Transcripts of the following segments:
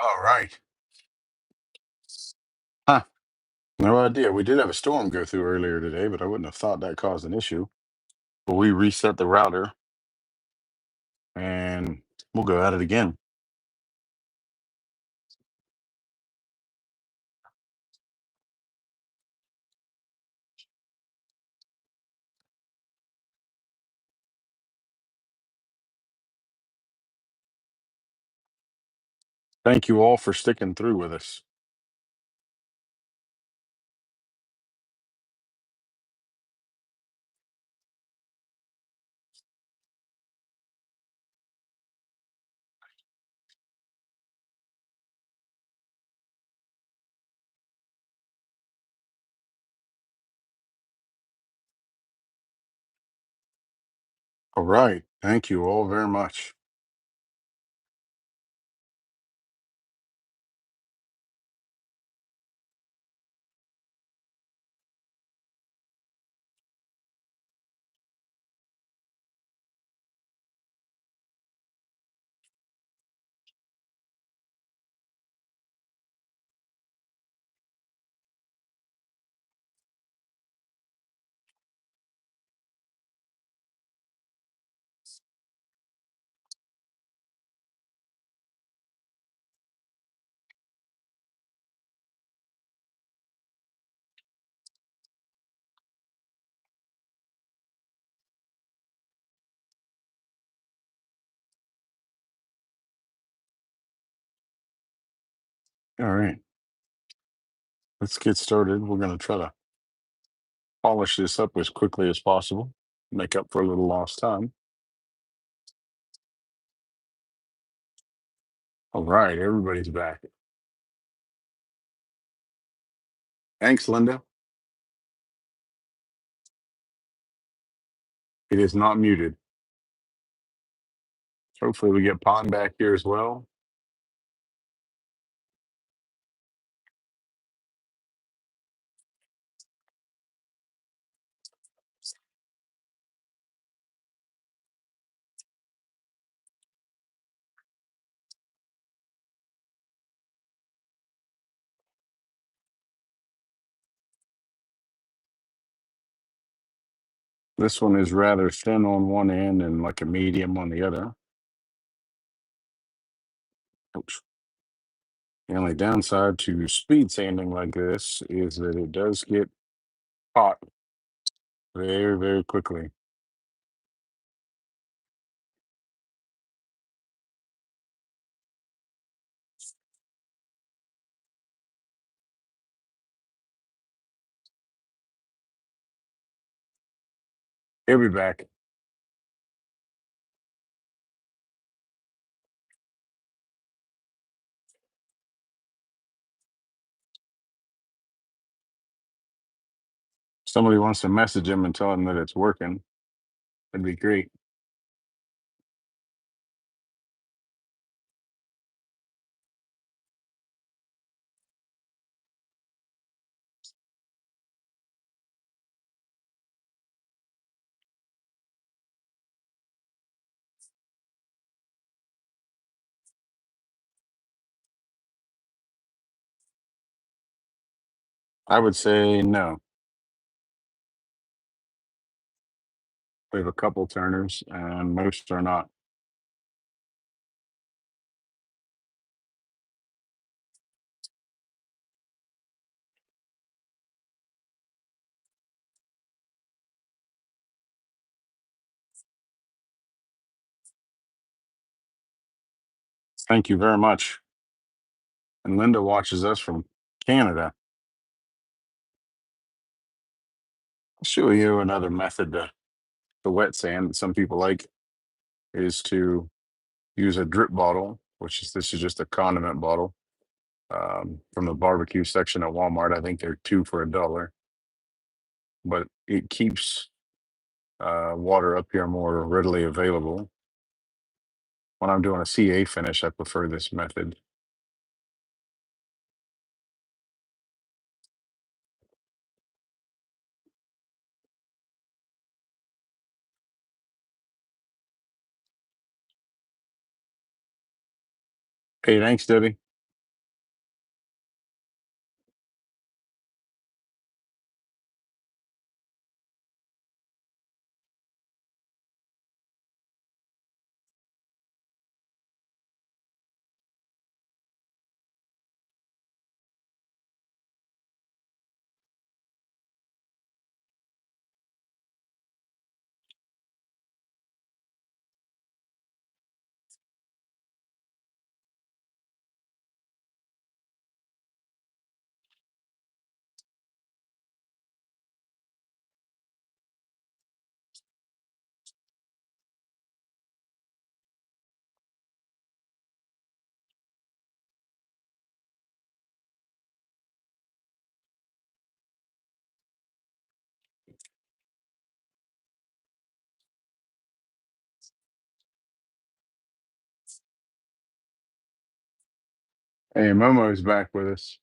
All right. Huh. No idea. We did have a storm go through earlier today, but I wouldn't have thought that caused an issue. But we reset the router and we'll go at it again. Thank you all for sticking through with us. All right. Thank you all very much. All right. Let's get started. We're going to try to polish this up as quickly as possible, make up for a little lost time. All right. Everybody's back. Thanks, Linda. It is not muted. Hopefully, we get Pond back here as well. This one is rather thin on one end and like a medium on the other. Ouch. The only downside to speed sanding like this is that it does get hot very, very quickly. He'll be back. Somebody wants to message him and tell him that it's working. That'd be great. I would say no. We have a couple turners and most are not. Thank you very much. And Linda watches us from Canada. I'll show you another method to wet sand that some people like is to use a drip bottle, which is this is just a condiment bottle from the barbecue section at Walmart. I think they're two for $1, but it keeps water up here more readily available. When I'm doing a CA finish, I prefer this method. Hey, thanks, Debbie. Hey, Momo's back with us.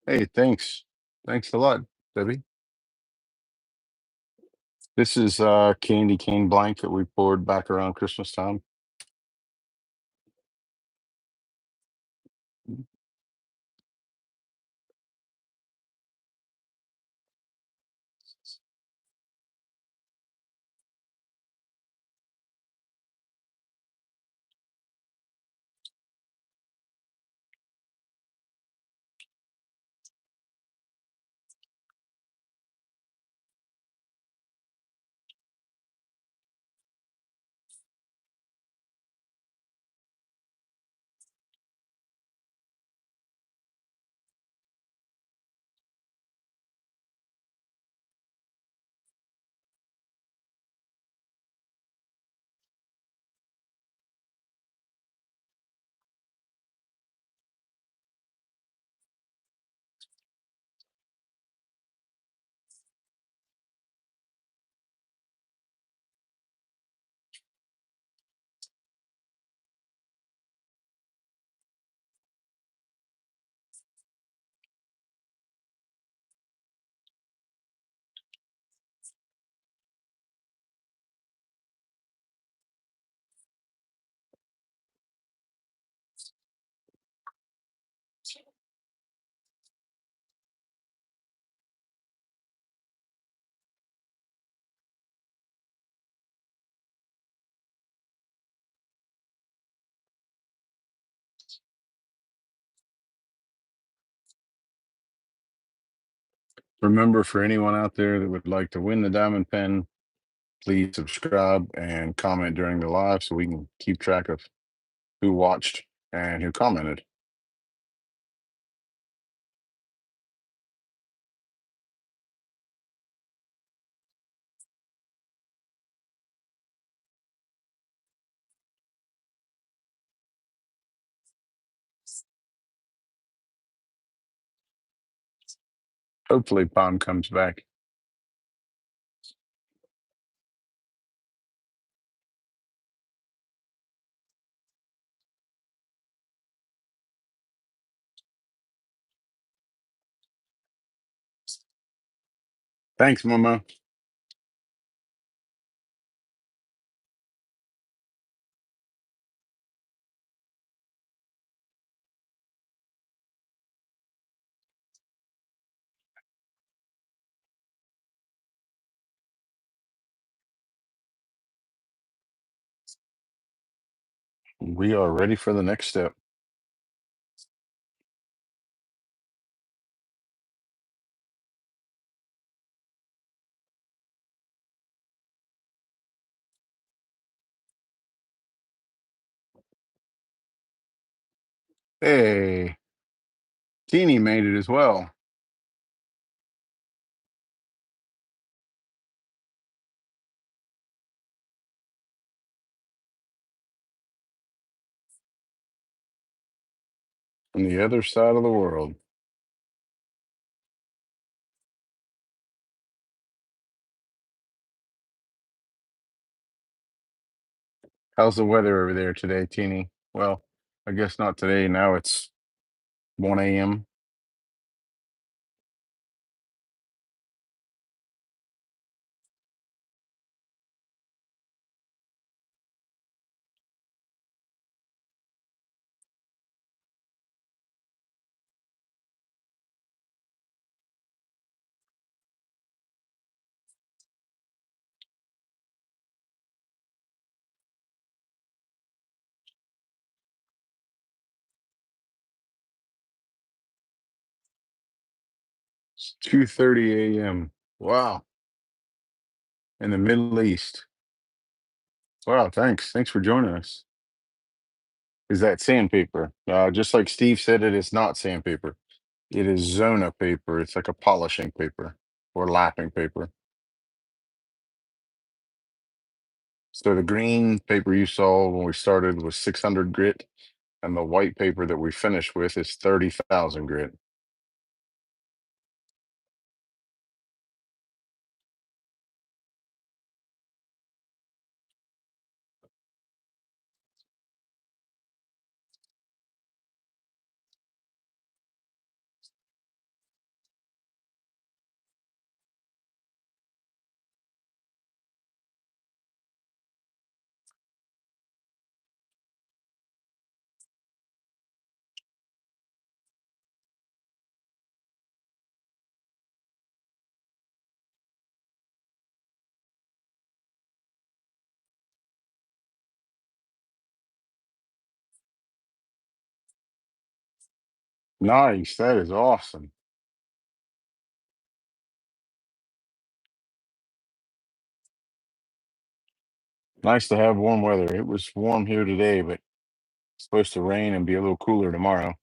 Hey, thanks. Thanks a lot, Debbie. This is candy cane blank that we poured back around Christmas time. Remember, for anyone out there that would like to win the diamond pen, please subscribe and comment during the live so we can keep track of who watched and who commented. Hopefully, Palm comes back. Thanks, Momo. We are ready for the next step. Hey, Teeny made it as well. On the other side of the world. How's the weather over there today, Teeny? Well, I guess not today. Now it's 1 a.m. 2:30 a.m. Wow. In the Middle East. Wow, thanks. Thanks for joining us. Is that sandpaper? Just like Steve said, it is not sandpaper. It is zona paper. It's like a polishing paper or lapping paper. So the green paper you saw when we started was 600 grit, and the white paper that we finished with is 30,000 grit. Nice. That is awesome. Nice to have warm weather. It was warm here today, but it's supposed to rain and be a little cooler tomorrow.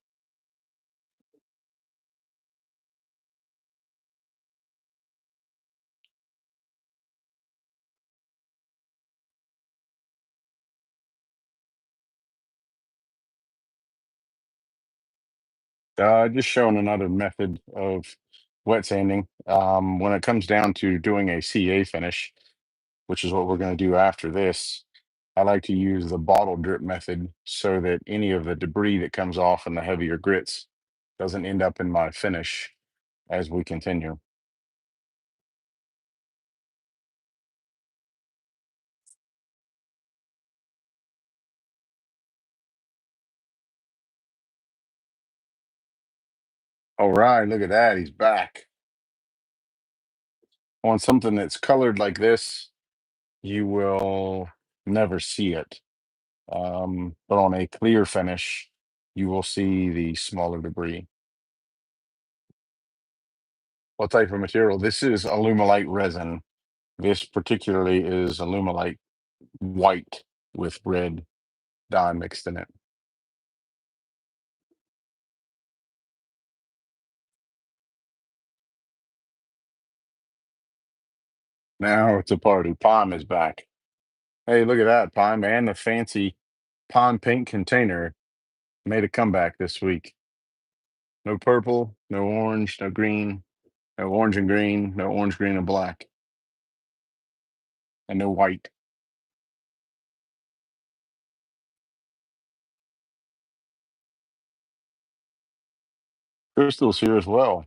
Just showing another method of wet sanding. When it comes down to doing a CA finish, which is what we're going to do after this, I like to use the bottle drip method so that any of the debris that comes off in the heavier grits doesn't end up in my finish as we continue. All right, look at that. He's back. On something that's colored like this, you will never see it. But on a clear finish, you will see the smaller debris. What type of material? This is Alumalite resin. This particularly is Alumalite white with red dye mixed in it. Now it's a party. Palm is back. Hey, look at that. Palm and the fancy pond paint container made a comeback this week. No purple, no orange, no green, no orange and green, no orange, green, and black, and no white. Crystal's here as well.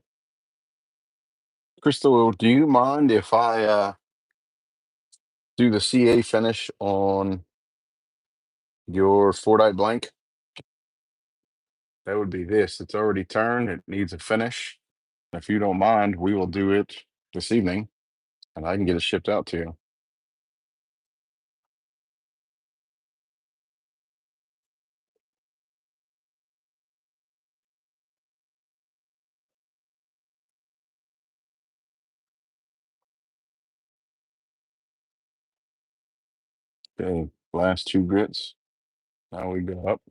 Crystal, do you mind if I do the CA finish on your Fordite blank? That would be this. It's already turned. It needs a finish. If you don't mind, we will do it this evening, and I can get it shipped out to you. Okay, last two grits. Now we go up.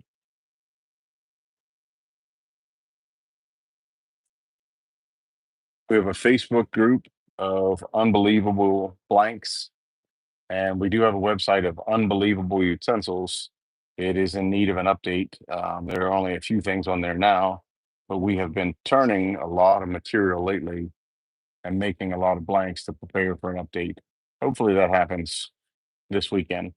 We have a Facebook group of unbelievable blanks, and we do have a website of unbelievable utensils. It is in need of an update. There are only a few things on there now, but we have been turning a lot of material lately and making a lot of blanks to prepare for an update. Hopefully that happens this weekend.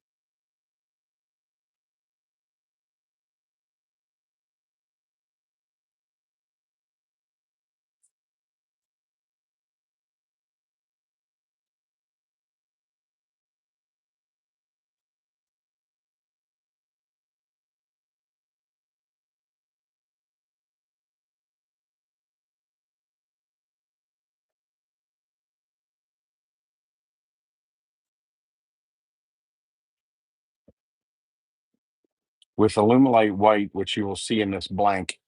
With Alumalite white, which you will see in this blank,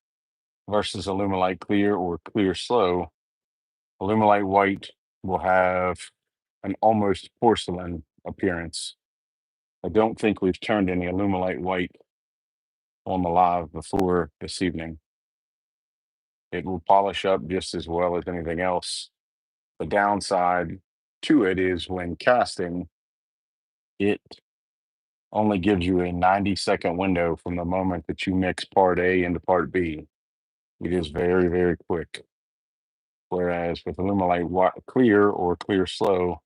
versus Alumalite clear or clear slow, Alumalite white will have an almost porcelain appearance. I don't think we've turned any Alumalite white on the live before this evening. It will polish up just as well as anything else. The downside to it is when casting, it only gives you a 90-second window from the moment that you mix part A into part B. It is very, very quick. Whereas with Alumalite clear or clear slow,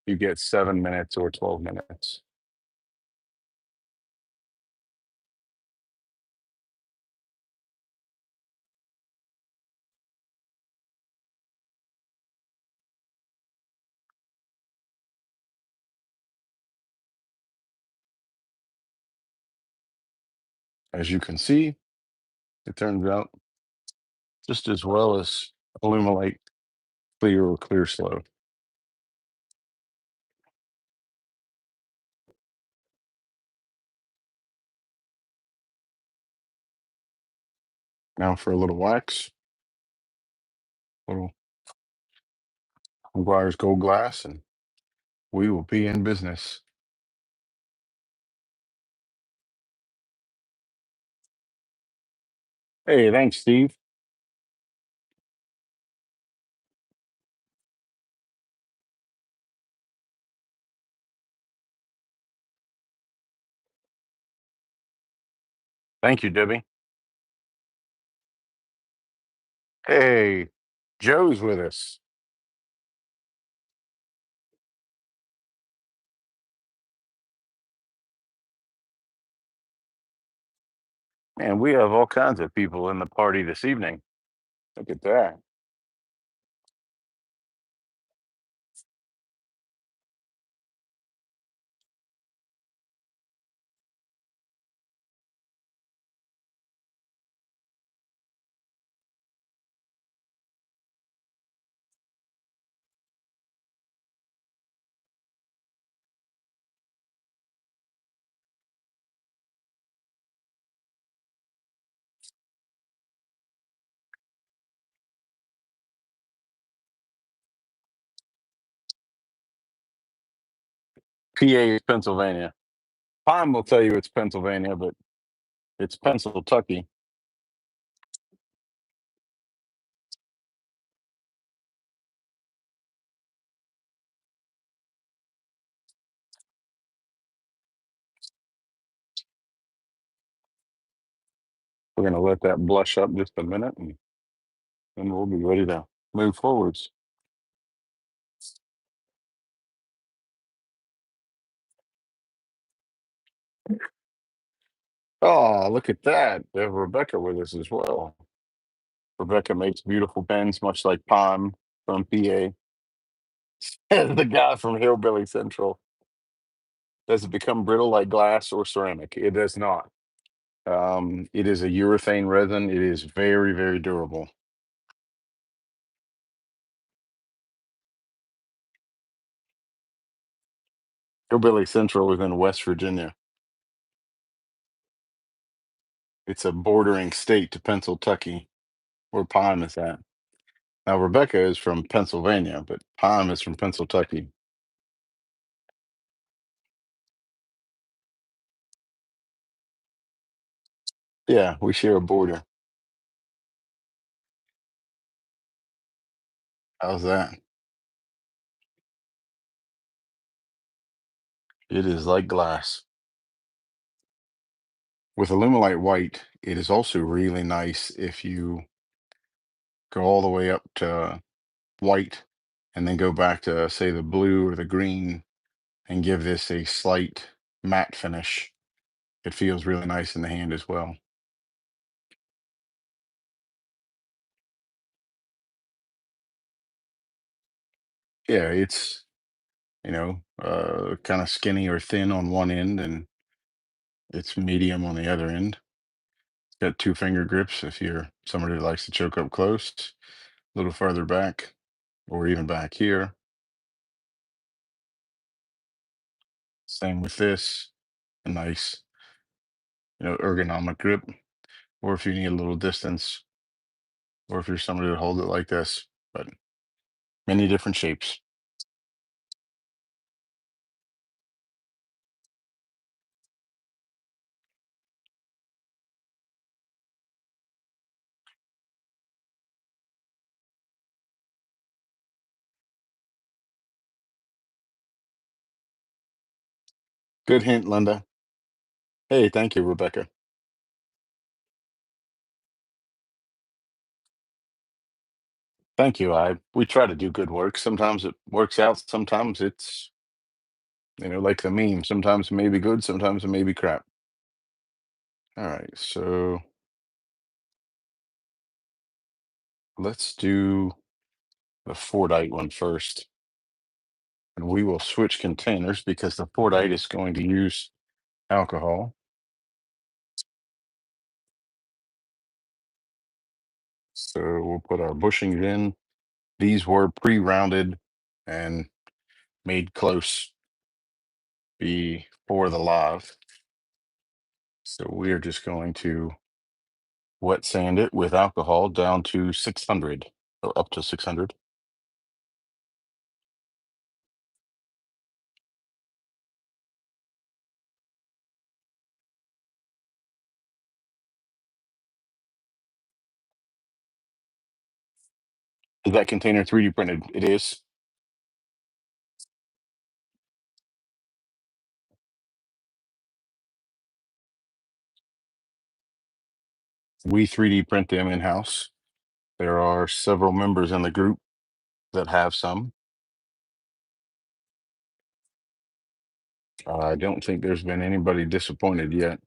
you get 7 minutes or 12 minutes. As you can see, it turns out just as well as Alumalite clear or clear slow. Now for a little wax, little McGuire's Gold Glass, and we will be in business. Hey, thanks, Steve. Thank you, Debbie. Hey, Joe's with us. And we have all kinds of people in the party this evening. Look at that. PA is Pennsylvania. Pine will tell you it's Pennsylvania, but it's Pennsylvania. We're going to let that blush up just a minute, and then we'll be ready to move forwards. Oh, look at that. We have Rebecca with us as well. Rebecca makes beautiful pens, much like Pine from PA. The guy from Hillbilly Central. Does it become brittle like glass or ceramic? It does not. It is a urethane resin. It is very, very durable. Hillbilly Central is in West Virginia. It's a bordering state to Pennsylvania, where Pine is at. Now, Rebecca is from Pennsylvania, but Pine is from Pennsylvania. Yeah, we share a border. How's that? It is like glass. With Alumalite white, it is also really nice if you go all the way up to white and then go back to, say, the blue or the green and give this a slight matte finish. It feels really nice in the hand as well. Yeah, it's, kind of skinny or thin on one end, and it's medium on the other end. It's got two finger grips if you're somebody that likes to choke up close, a little further back, or even back here. Same with this, a nice, ergonomic grip. Or if you need a little distance, or if you're somebody to hold it like this, but many different shapes. Good hint, Linda. Hey, thank you, Rebecca. Thank you. We try to do good work. Sometimes it works out. Sometimes it's, like the meme. Sometimes it may be good. Sometimes it may be crap. All right. So let's do the Fordite one first. And we will switch containers because the Fordite is going to use alcohol. So we'll put our bushings in. These were pre-rounded and made close before the live. So we are just going to wet sand it with alcohol down to 600, or up to 600. Is that container 3D printed? It is. We 3D print them in-house. There are several members in the group that have some. I don't think there's been anybody disappointed yet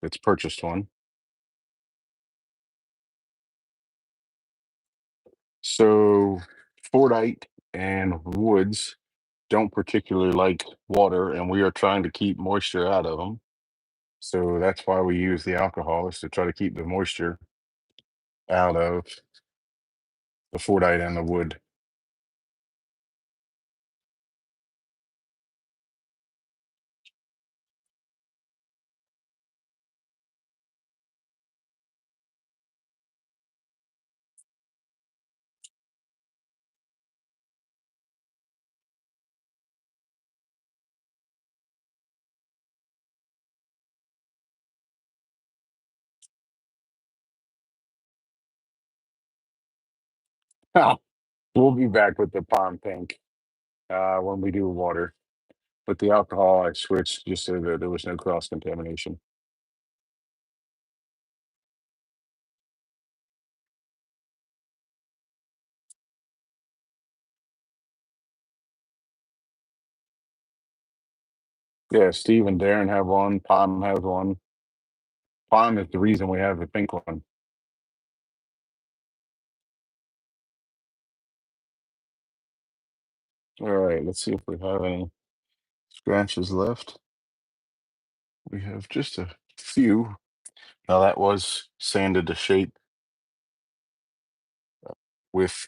that's purchased one. So Fordite and woods don't particularly like water, and we are trying to keep moisture out of them. So that's why we use the alcohol, is to try to keep the moisture out of the Fordite and the wood. We'll be back with the palm pink when we do water. But the alcohol, I switched just so that there was no cross contamination. Yeah, Steve and Darren have one. Palm has one. Palm is the reason we have the pink one. All right, let's see if we have any scratches left. We have just a few. Now that was sanded to shape with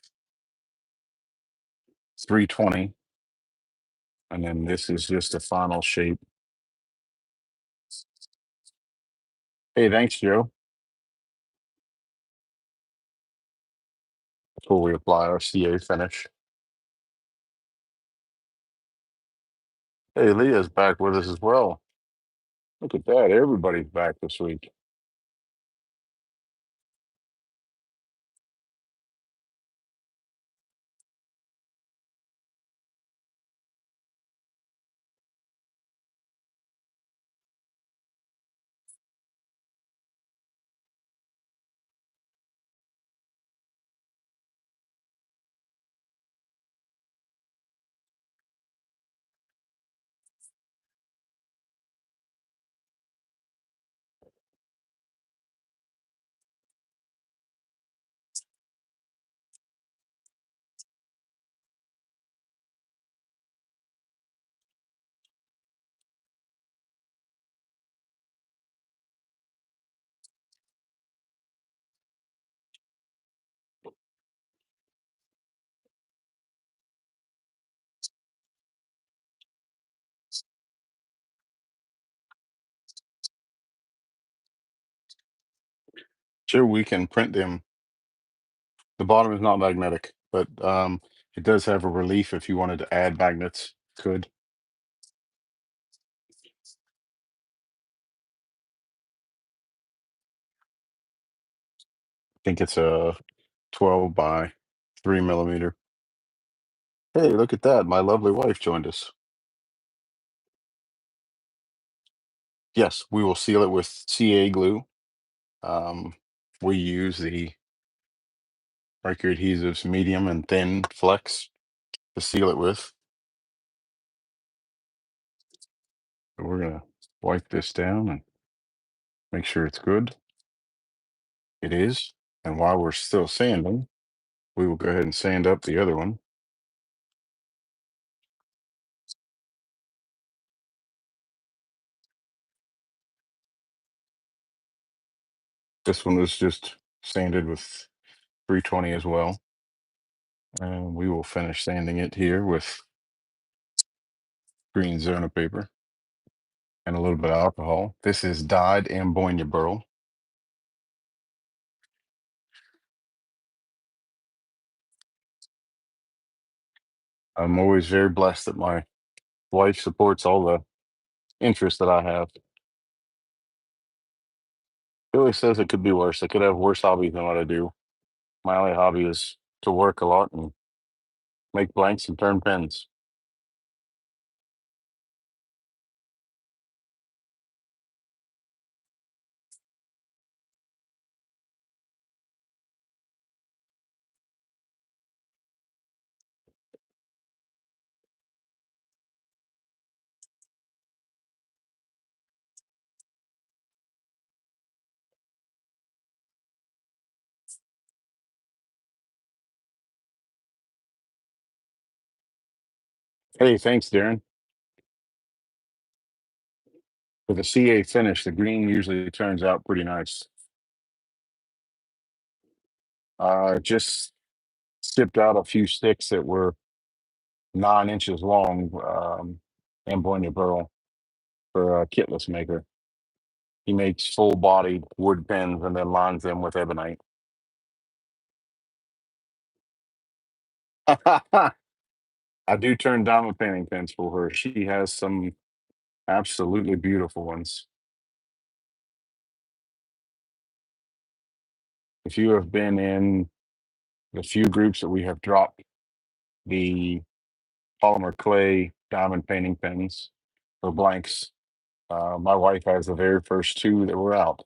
320, and then this is just a final shape. Hey, thanks, Joe. Before we apply our CA finish. Hey, Leah's back with us as well. Look at that. Everybody's back this week. Sure, we can print them. The bottom is not magnetic, but it does have a relief if you wanted to add magnets, could. I think it's a 12 by 3 millimeter. Hey, look at that. My lovely wife joined us. Yes, we will seal it with CA glue. Um, we use the Mercury Adhesives medium and thin flex to seal it with. So we're going to wipe this down and make sure it's good. It is. And while we're still sanding, we will go ahead and sand up the other one. This one was just sanded with 320 as well. And we will finish sanding it here with green zona paper and a little bit of alcohol. This is dyed ambonia burl. I'm always very blessed that my wife supports all the interests that I have. She always says it could be worse. I could have worse hobbies than what I do. My only hobby is to work a lot and make blanks and turn pens. Hey, thanks, Darren. For the CA finish, the green usually turns out pretty nice. Just skipped out a few sticks that were 9 inches long, Ambonia burl for a kitless maker. He makes full bodied wood pens and then lines them with ebonite. I do turn diamond painting pens for her. She has some absolutely beautiful ones. If you have been in the few groups that we have dropped the polymer clay diamond painting pens or blanks, my wife has the very first two that were out.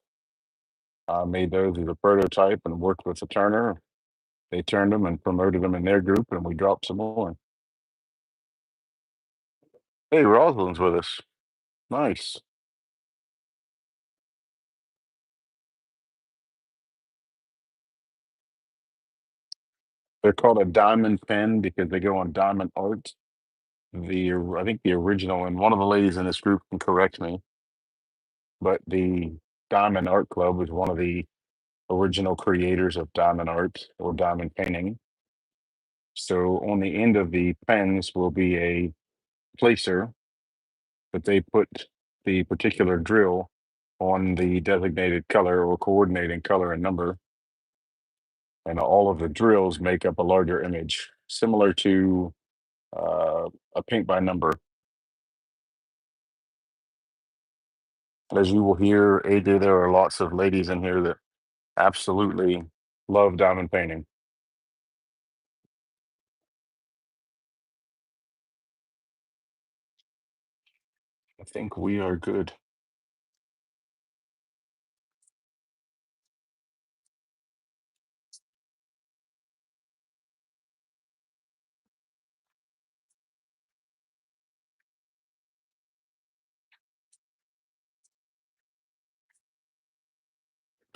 I made those as a prototype and worked with the turner. They turned them and promoted them in their group, and we dropped some more. Hey, Rosalind's with us. Nice. They're called a diamond pen because they go on diamond art. I think the original, and one of the ladies in this group can correct me, but the Diamond Art Club was one of the original creators of diamond art or diamond painting. So on the end of the pens will be a placer that they put the particular drill on the designated color or coordinating color and number. And all of the drills make up a larger image, similar to a paint by number. As you will hear, AJ, there are lots of ladies in here that absolutely love diamond painting. I think we are good.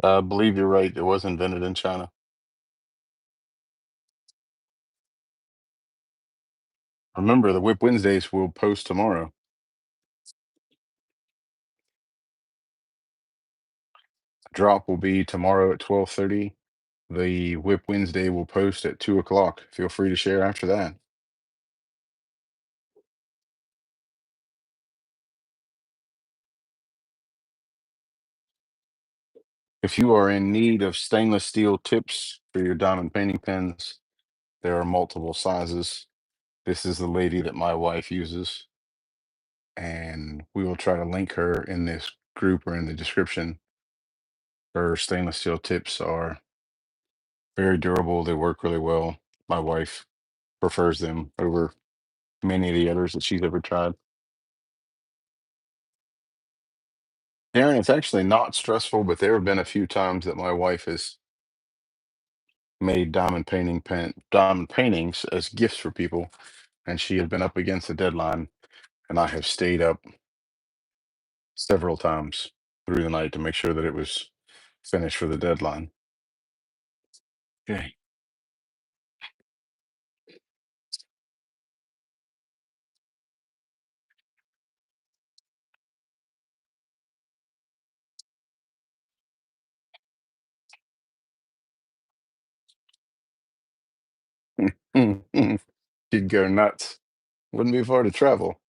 I believe you're right. It was invented in China. Remember, the Whip Wednesdays will post tomorrow. Drop will be tomorrow at 12:30. The Whip Wednesday will post at 2 o'clock. Feel free to share after that. If you are in need of stainless steel tips for your diamond painting pens, there are multiple sizes. This is the lady that my wife uses, and we will try to link her in this group or in the description. Her stainless steel tips are very durable. They work really well. My wife prefers them over many of the others that she's ever tried. Darren, it's actually not stressful, but there have been a few times that my wife has made diamond paintings as gifts for people, and she had been up against the deadline, and I have stayed up several times through the night to make sure that it was finished for the deadline. Okay. She'd go nuts. Wouldn't be far to travel.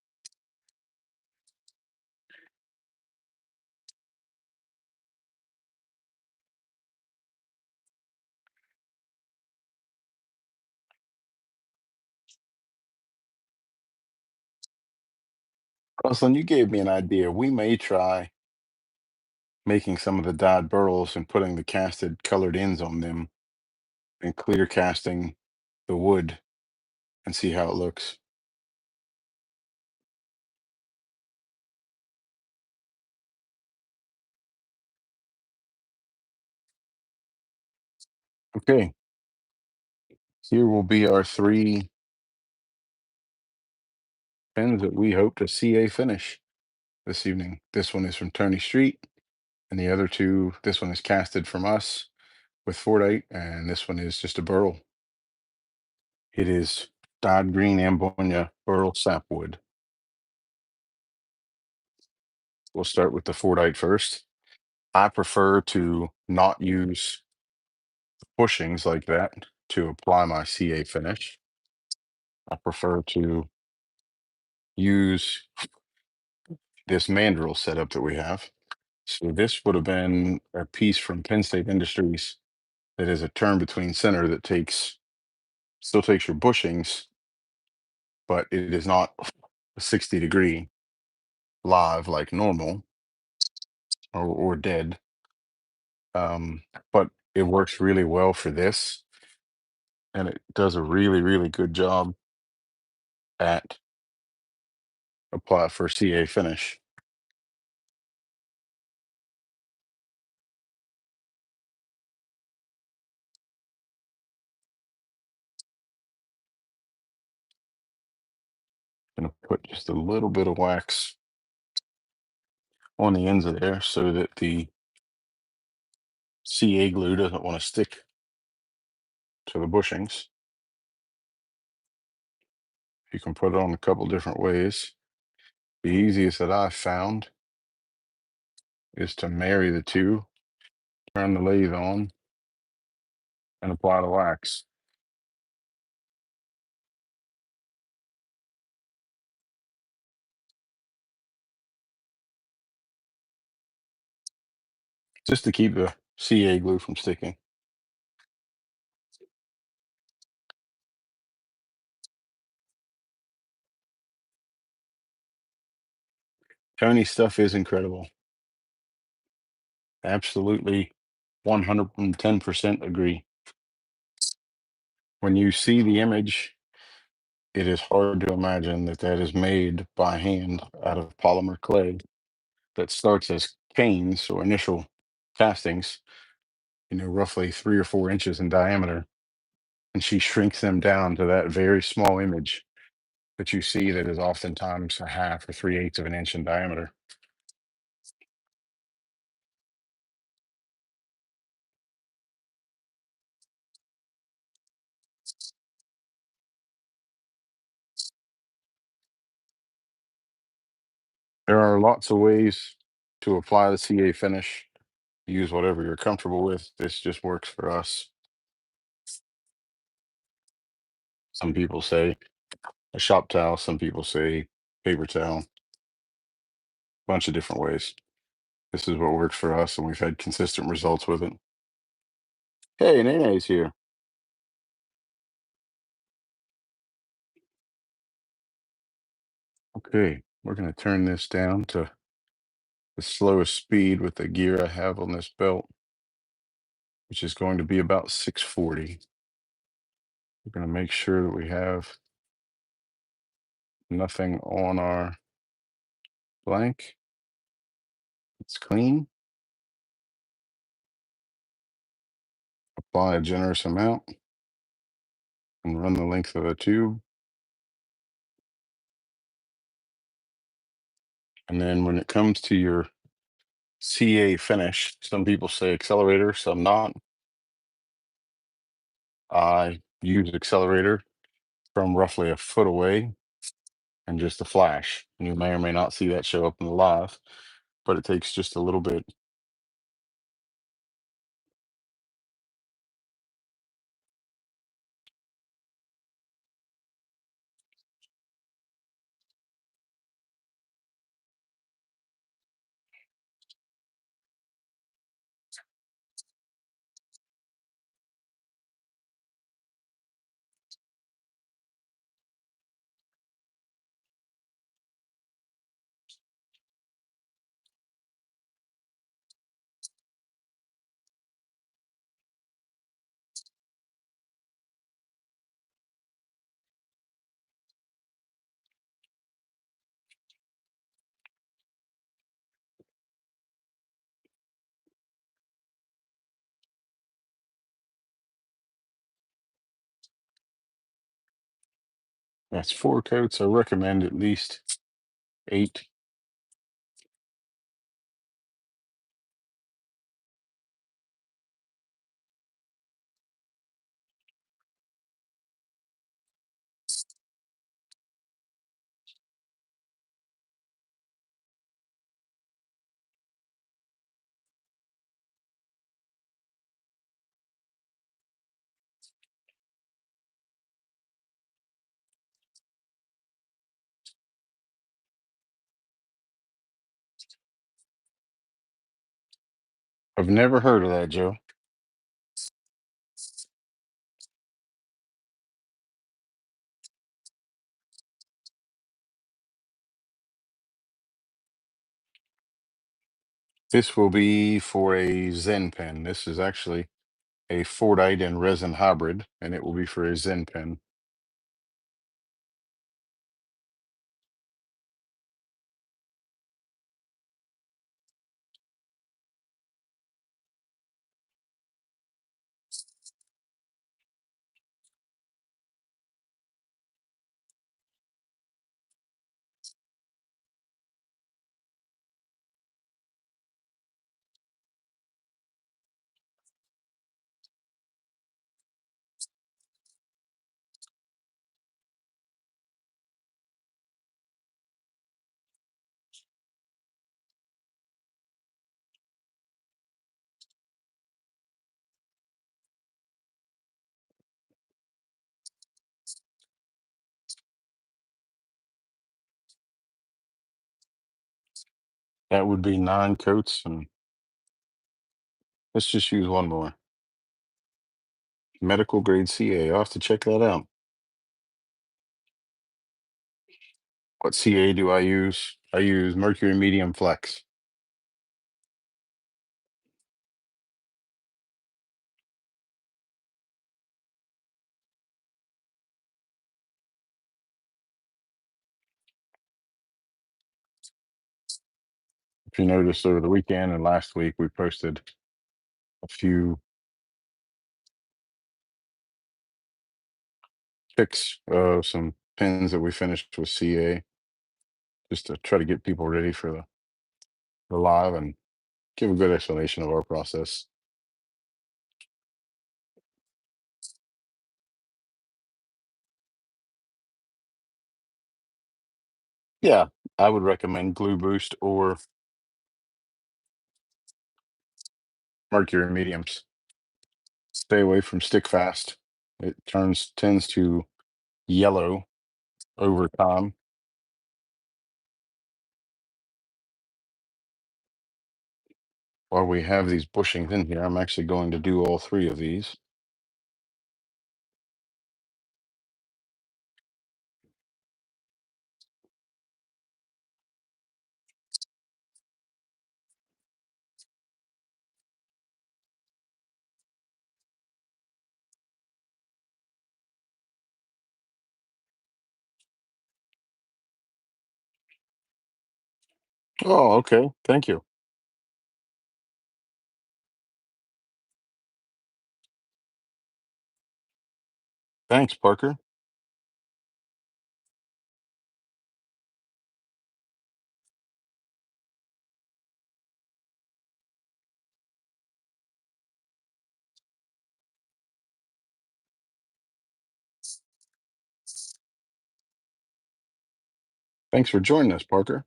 Ruslan, you gave me an idea. We may try making some of the dyed burls and putting the casted colored ends on them and clear casting the wood and see how it looks. Okay, here will be our three pens that we hope to see a finish this evening. This one is from Tony Street, and the other two, this one is casted from us with Fordite, and this one is just a burl. It is dyed green ambonia burl sapwood. We'll start with the Fordite first. I prefer to not use bushings like that to apply my CA finish. I prefer to use this mandrel setup that we have. So this would have been a piece from Penn State Industries that is a turn between center that still takes your bushings, but it is not a 60-degree live like normal or dead. But it works really well for this, and it does a really, really good job at apply for CA finish. Gonna put just a little bit of wax on the ends of there so that the CA glue doesn't want to stick to the bushings. You can put it on a couple different ways. The easiest that I've found is to marry the two, turn the lathe on, and apply the wax. Just to keep the CA glue from sticking. Tony's stuff is incredible. Absolutely 110% agree. When you see the image, it is hard to imagine that that is made by hand out of polymer clay that starts as canes or initial castings, roughly 3 or 4 inches in diameter. And she shrinks them down to that very small image that you see that is oftentimes a half or 3/8 of an inch in diameter. There are lots of ways to apply the CA finish. Use whatever you're comfortable with. This just works for us. Some people say a shop towel, some people say paper towel, bunch of different ways. This is what works for us, and we've had consistent results with it. Hey, Nene's here. Okay, we're going to turn this down to the slowest speed with the gear I have on this belt, which is going to be about 640. We're going to make sure that we have nothing on our blank. It's clean. Apply a generous amount and run the length of the tube. And then when it comes to your CA finish, some people say accelerator, some not. I use accelerator from roughly a foot away and just a flash. You may or may not see that show up in the live, but it takes just a little bit. That's 4 coats. I recommend at least 8. I've never heard of that, Joe. This will be for a Zen pen. This is actually a Fordite and resin hybrid, and it will be for a Zen pen. That would be 9 coats, and let's just use one more. Medical grade CA. I'll have to check that out. What CA do I use? I use Mercury Medium Flex. If you noticed over the weekend and last week, we posted a few pics of some pins that we finished with CA, just to try to get people ready for the live and give a good explanation of our process. Yeah, I would recommend Glue Boost or Mercury Mediums. Stay away from Stick Fast. It tends to yellow over time. While we have these bushings in here, I'm actually going to do all 3 of these. Oh, okay. Thank you. Thanks, Parker. Thanks for joining us, Parker.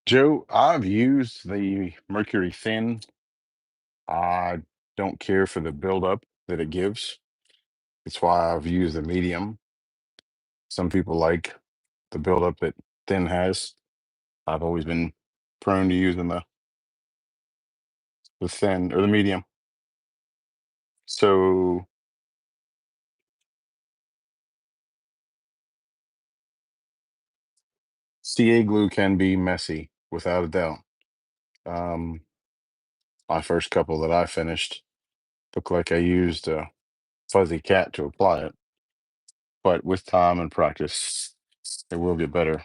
Joe, I've used the Mercury Thin. I don't care for the buildup that it gives. It's why I've used the medium. Some people like the buildup that Thin has. I've always been prone to using the thin or the medium. So CA glue can be messy. without a doubt. Um, my first couple that I finished looked like I used a fuzzy cat to apply it, but with time and practice, it will get better.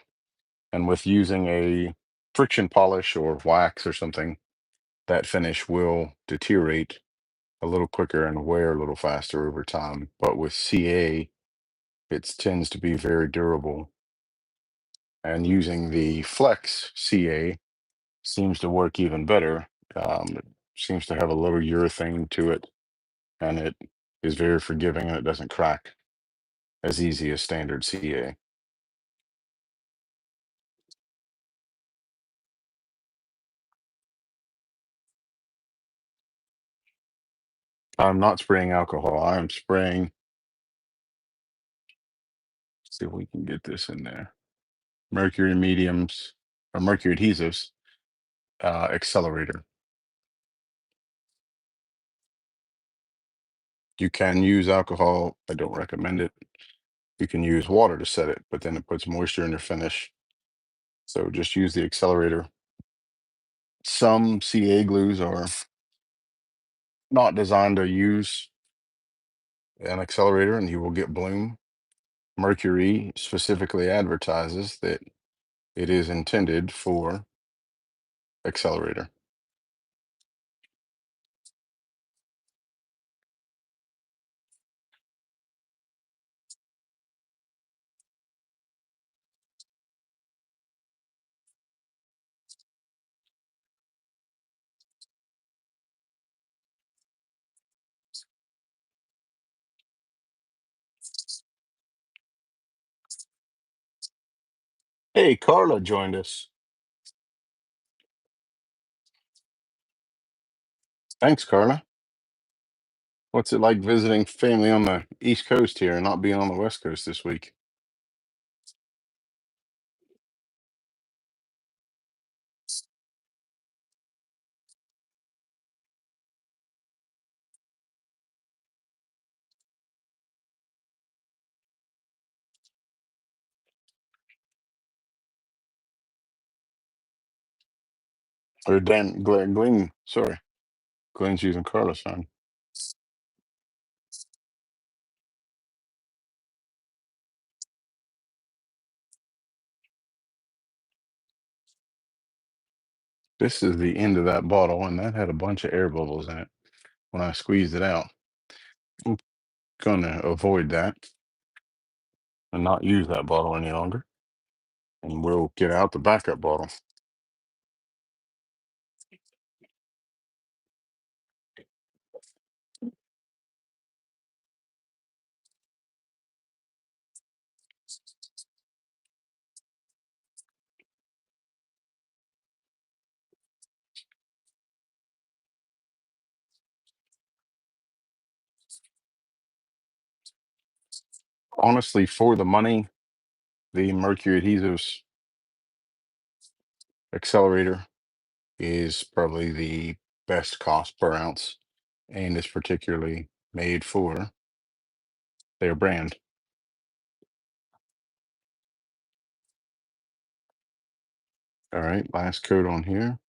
And with using a friction polish or wax or something, that finish will deteriorate a little quicker and wear a little faster over time. But with CA, it tends to be very durable. And using the Flex CA seems to work even better. It seems to have a little urethane to it, and it is very forgiving and it doesn't crack as easy as standard CA. I'm not spraying alcohol. I'm spraying, see if we can get this in there. Mercury mediums or mercury adhesives, accelerator. You can use alcohol. I don't recommend it. You can use water to set it, but then it puts moisture in your finish. So just use the accelerator. Some CA glues are not designed to use an accelerator and you will get bloom. Mercury specifically advertises that it is intended for accelerator. Hey, Carla joined us. Thanks, Carla. What's it like visiting family on the East Coast here and not being on the West Coast this week? Or Glenn, sorry. Glenn's using Carla's phone. This is the end of that bottle, and that had a bunch of air bubbles in it when I squeezed it out. I'm gonna avoid that and not use that bottle any longer. And we'll get out the backup bottle. Honestly, for the money, the Mercury Adhesives accelerator is probably the best cost per ounce and is particularly made for their brand. All right, last coat on here.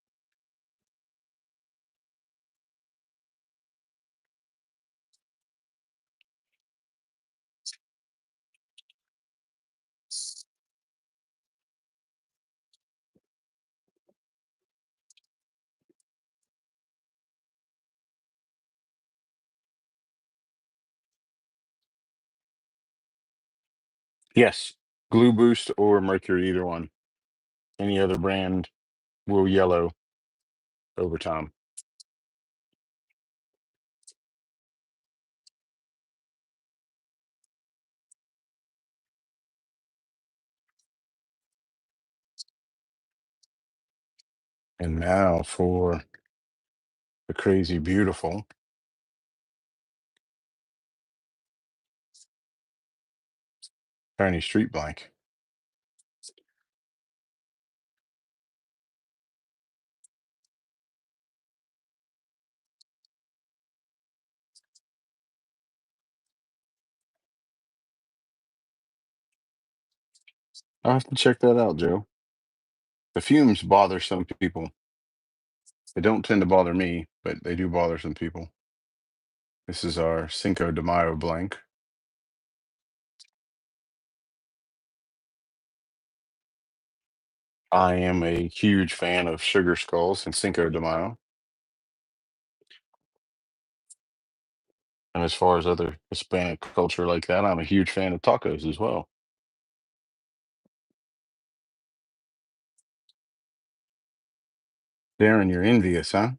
Yes, Glue Boost or Mercury, either one. Any other brand will yellow over time. And now for the crazy beautiful tiny street blank. I'll have to check that out, Joe. The fumes bother some people. They don't tend to bother me, but they do bother some people. This is our Cinco de Mayo blank. I am a huge fan of sugar skulls and Cinco de Mayo. And as far as other Hispanic culture like that, I'm a huge fan of tacos as well. Darren, you're envious, huh?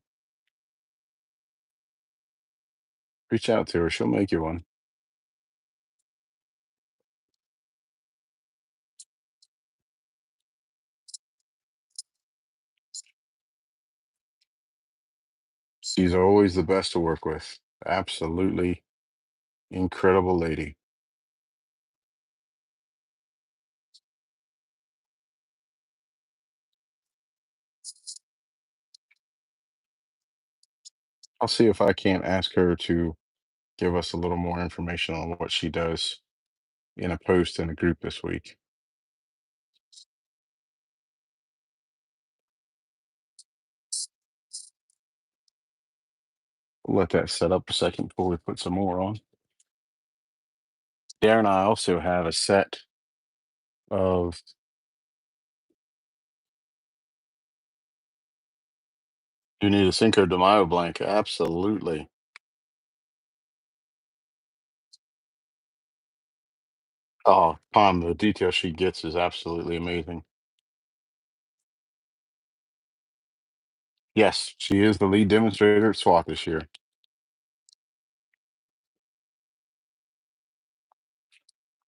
Reach out to her. She'll make you one. She's always the best to work with. Absolutely incredible lady. I'll see if I can't ask her to give us a little more information on what she does in a post in a group this week. We'll let that set up a second before we put some more on. Darren and I also have a set of you need a Cinco de Mayo blank. Absolutely. Oh, Tom, the detail she gets is absolutely amazing. Yes, she is the lead demonstrator at SWAT this year.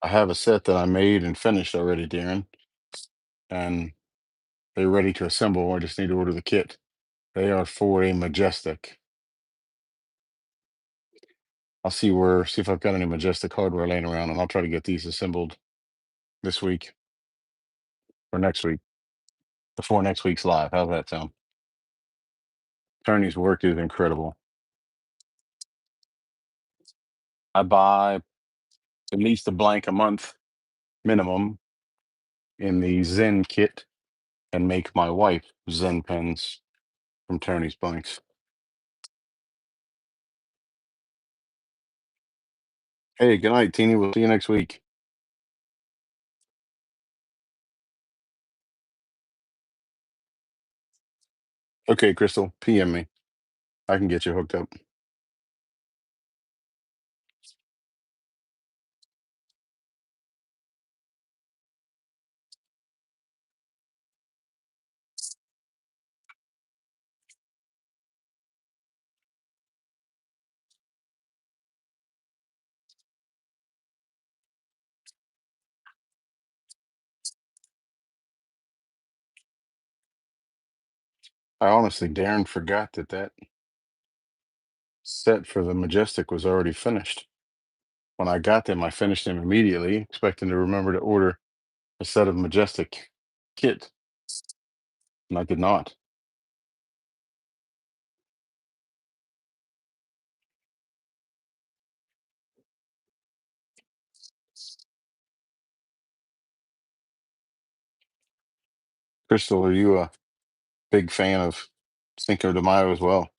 I have a set that I made and finished already, Darren, and they're ready to assemble. I just need to order the kit. They are for a Majestic. I'll see if I've got any Majestic hardware laying around, and I'll try to get these assembled this week or next week before next week's live. How's that sound? Tony's work is incredible. I buy at least a blank a month minimum in the Zen kit and make my wife Zen pens from Tony's blanks. Hey, good night, Teeny. We'll see you next week. Okay, Crystal, PM me. I can get you hooked up. I honestly, Darren, forgot that set for the Majestic was already finished. When I got them, I finished them immediately, expecting to remember to order a set of Majestic kit, and I did not. Crystal, are you a big fan of Cinco de Mayo as well?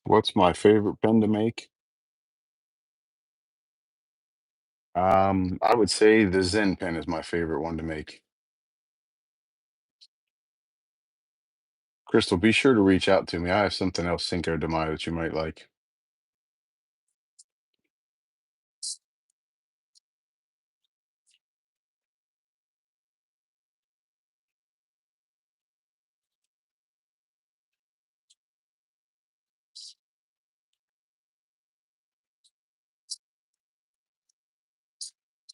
What's my favorite pen to make? I would say the Zen pen is my favorite one to make. Crystal, be sure to reach out to me. I have something else Cinco de Mayo that you might like.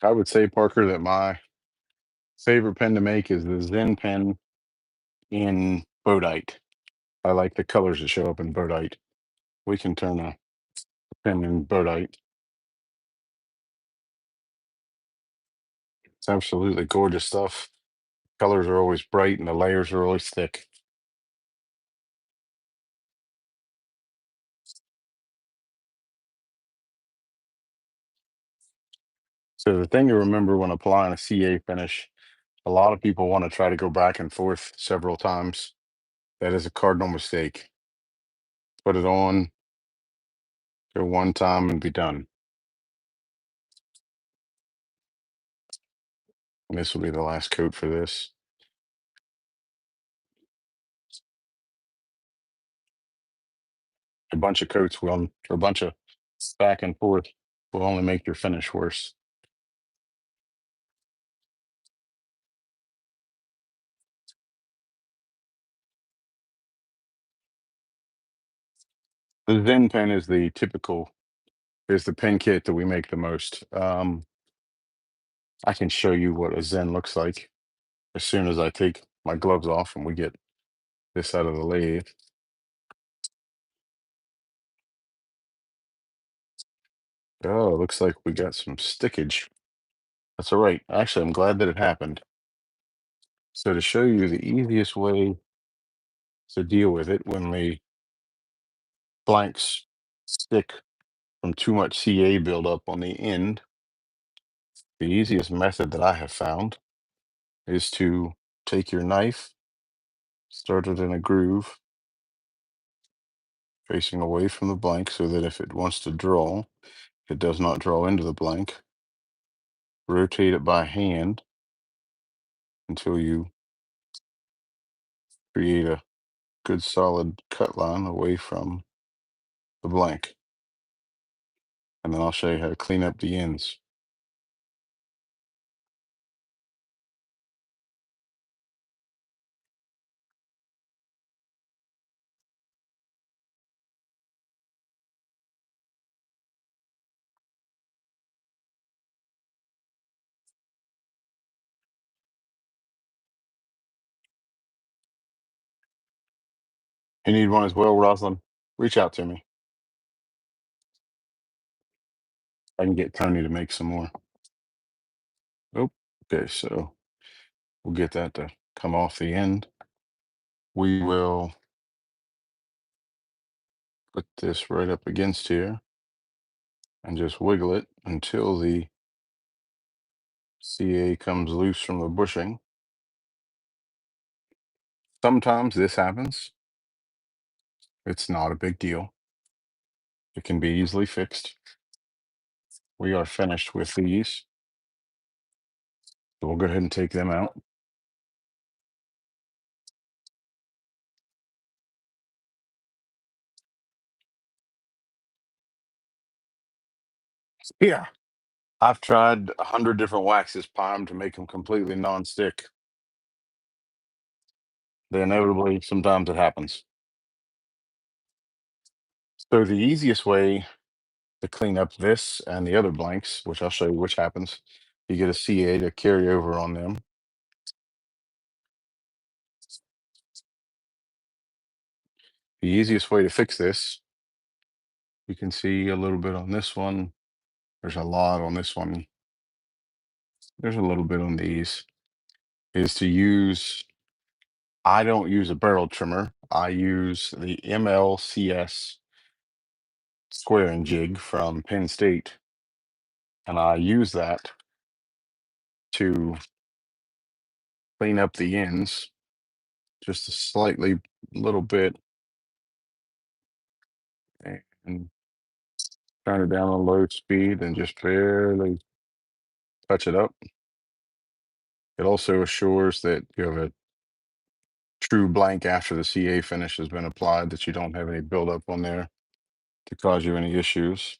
I would say, Parker, that my favorite pen to make is the Zen pen in Bodite. I like the colors that show up in Bodite. We can turn a pen and Fordite. It's absolutely gorgeous stuff. Colors are always bright and the layers are always thick. So the thing to remember when applying a CA finish, a lot of people want to try to go back and forth several times. That is a cardinal mistake. Put it on, go one time and be done. And this will be the last coat for this. A bunch of coats will, or a bunch of back and forth will only make your finish worse. The Zen pen is the typical, is the pen kit that we make the most. I can show you what a Zen looks like as soon as I take my gloves off and we get this out of the lathe. Oh, looks like we got some stickage. That's all right. Actually, I'm glad that it happened. So to show you the easiest way to deal with it when the blanks stick from too much CA buildup on the end, the easiest method that I have found is to take your knife, start it in a groove, facing away from the blank so that if it wants to draw, it does not draw into the blank. Rotate it by hand until you create a good solid cut line away from the blank. And then I'll show you how to clean up the ends. You need one as well, Rosalind? Reach out to me. I can get Tony to make some more. Oh, okay, so we'll get that to come off the end. We will put this right up against here and just wiggle it until the CA comes loose from the bushing. Sometimes this happens. It's not a big deal. It can be easily fixed. We are finished with these. So we'll go ahead and take them out. Yeah. I've tried 100 different waxes primed to make them completely non-stick. Then inevitably, sometimes it happens. So the easiest way to clean up this and the other blanks, which I'll show you which happens, you get a CA to carry over on them. The easiest way to fix this, you can see a little bit on this one. There's a lot on this one. There's a little bit on these. Is to use, I don't use a barrel trimmer. I use the MLCS square and jig from Penn State. And I use that to clean up the ends just a slightly little bit and turn it down on low speed and just barely touch it up. It also assures that you have a true blank after the CA finish has been applied, that you don't have any buildup on there to cause you any issues.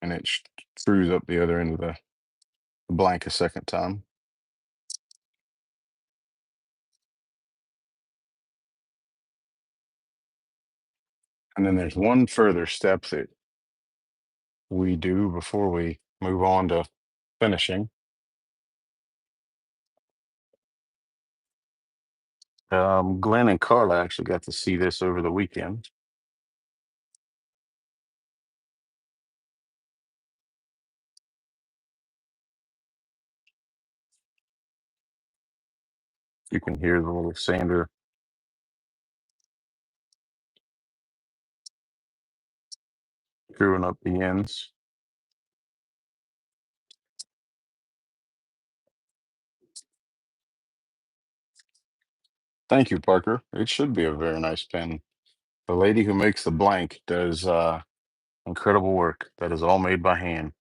And it screws up the other end of the blank a second time. And then there's one further step that we do before we move on to finishing. Glenn and Carla actually got to see this over the weekend. You can hear the little sander screwing up the ends. Thank you, Parker. It should be a very nice pen. The lady who makes the blank does incredible work. That is all made by hand.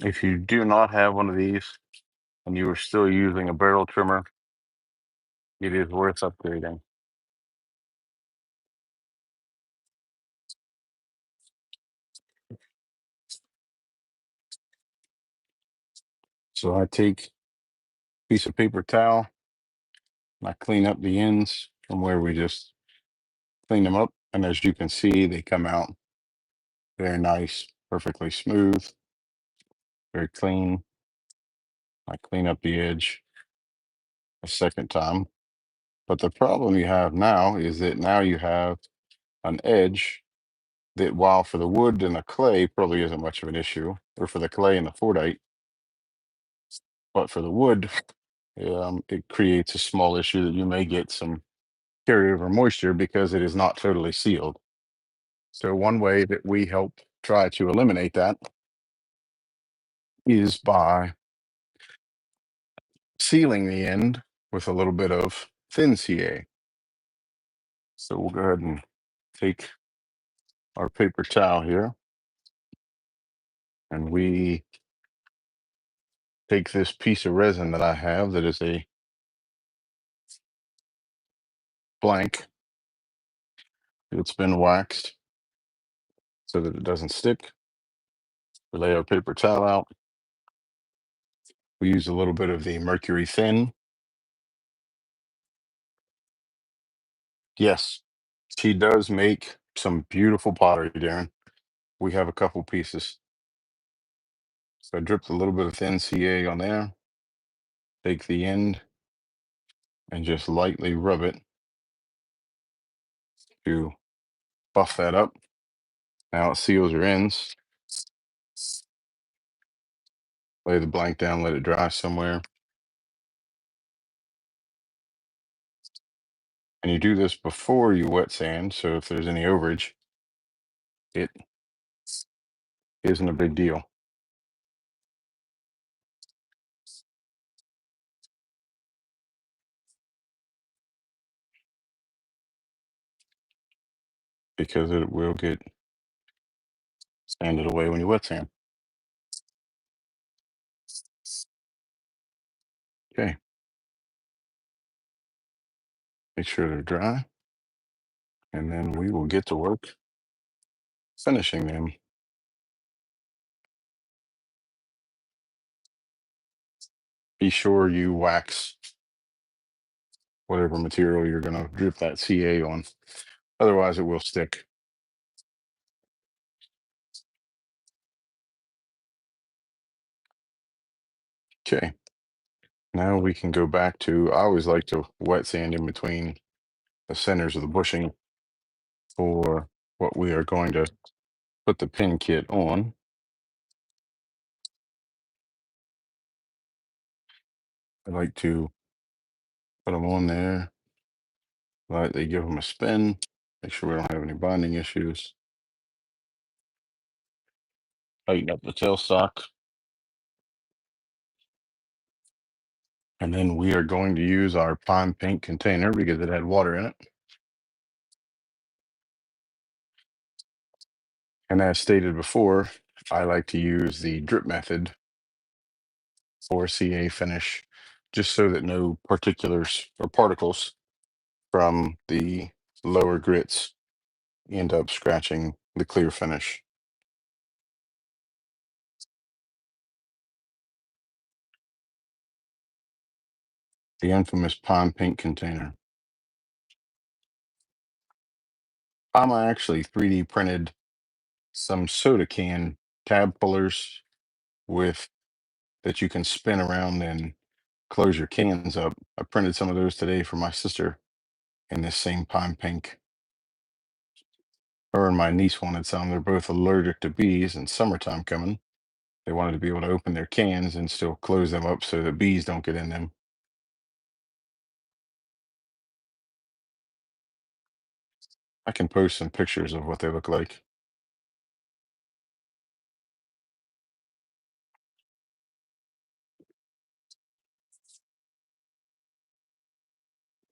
If you do not have one of these and you are still using a barrel trimmer, it is worth upgrading. So I take a piece of paper towel and I clean up the ends from where we just clean them up. And as you can see, they come out very nice, perfectly smooth, very clean. I clean up the edge a second time. But the problem you have now is that now you have an edge that, while for the wood and the clay probably isn't much of an issue, or for the clay and the Fordite, but for the wood, it creates a small issue that you may get some carryover moisture because it is not totally sealed. So one way that we help try to eliminate that is by sealing the end with a little bit of thin CA. So we'll go ahead and take our paper towel here, and we take this piece of resin that I have that is a blank. It's been waxed so that it doesn't stick. We lay our paper towel out. We use a little bit of the mercury thin. Yes, she does make some beautiful pottery, Darren. We have a couple pieces. So I dripped a little bit of thin CA on there. Take the end and just lightly rub it to buff that up. Now it seals your ends. Lay the blank down, let it dry somewhere. And you do this before you wet sand, so if there's any overage, it isn't a big deal because it will get sanded away when you wet sand. Okay. Make sure they're dry, and then we will get to work finishing them. Be sure you wax whatever material you're going to drip that CA on. Otherwise, it will stick. Okay. Now we can go back to, I always like to wet sand in between the centers of the bushing for what we are going to put the pin kit on. I like to put them on there, lightly give them a spin, make sure we don't have any binding issues. Tighten up the tailstock. And then we are going to use our pine paint container because it had water in it. And as stated before, I like to use the drip method for CA finish, just so that no particulars or particles from the lower grits end up scratching the clear finish. The infamous pine paint container. I actually 3D printed some soda can tab pullers with that you can spin around and close your cans up. I printed some of those today for my sister in this same pine pink. Her and my niece wanted some. They're both allergic to bees, and summertime coming. They wanted to be able to open their cans and still close them up so the bees don't get in them. I can post some pictures of what they look like.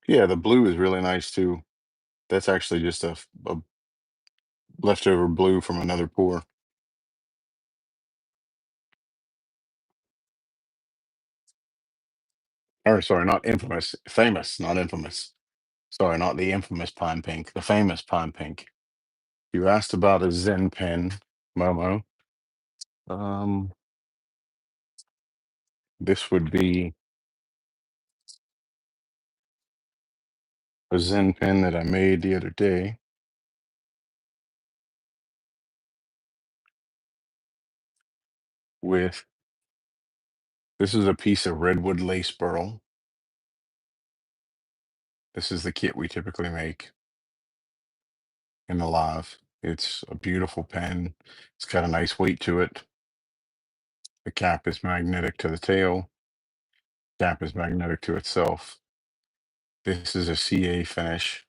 Yeah, the blue is really nice too. That's actually just a leftover blue from another pour. Or sorry, not infamous, famous, not infamous. Sorry, not the infamous pine pink, the famous pine pink. You asked about a Zen pen, Momo. Um, this would be a Zen pen that I made the other day with this is a piece of redwood lace burl. This is the kit we typically make in the live. It's a beautiful pen. It's got a nice weight to it. The cap is magnetic to the tail. Cap is magnetic to itself. This is a CA finish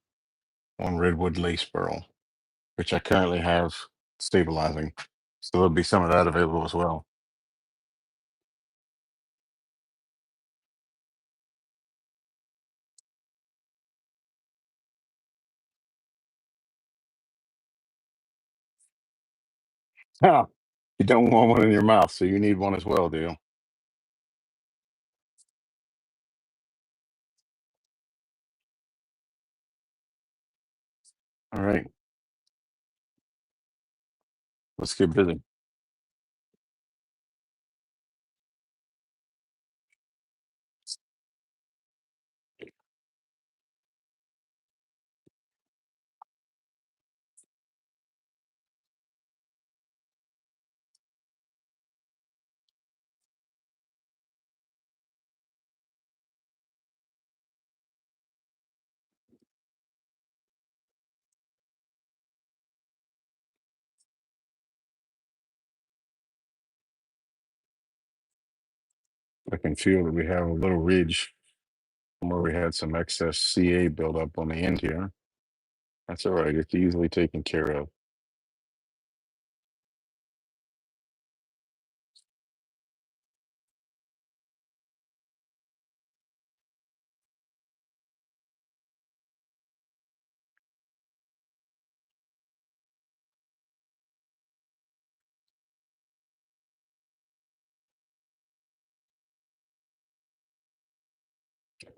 on redwood lace burl, which I currently have stabilizing. So there'll be some of that available as well. Oh, you don't want one in your mouth, so you need one as well, do you? All right, let's get busy. I can feel that we have a little ridge from where we had some excess CA buildup on the end here. That's all right. It's easily taken care of.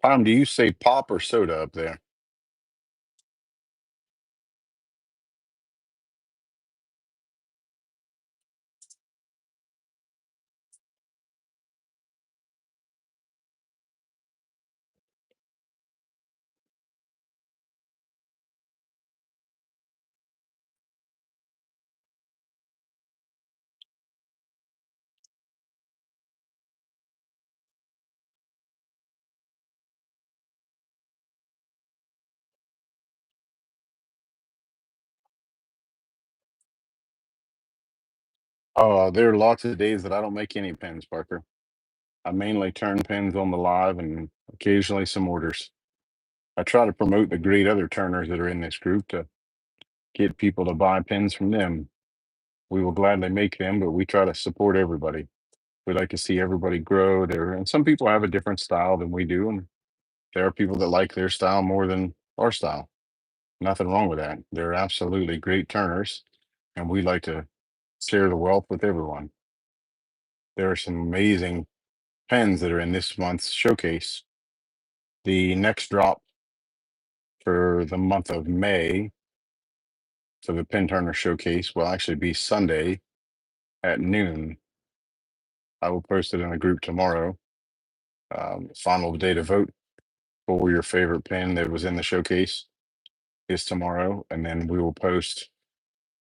Tom, do you say pop or soda up there? There are lots of days that I don't make any pens, Parker. I mainly turn pens on the live and occasionally some orders. I try to promote the great other turners that are in this group to get people to buy pens from them. We will gladly make them, but we try to support everybody. We like to see everybody grow there. And some people have a different style than we do. And there are people that like their style more than our style. Nothing wrong with that. They're absolutely great turners. And we like to share the wealth with everyone. There are some amazing pens that are in this month's showcase. The next drop for the month of May for the Pen Turner Showcase will actually be Sunday at noon. I will post it in a group tomorrow. Final day to vote for your favorite pen that was in the showcase is tomorrow, and then we will post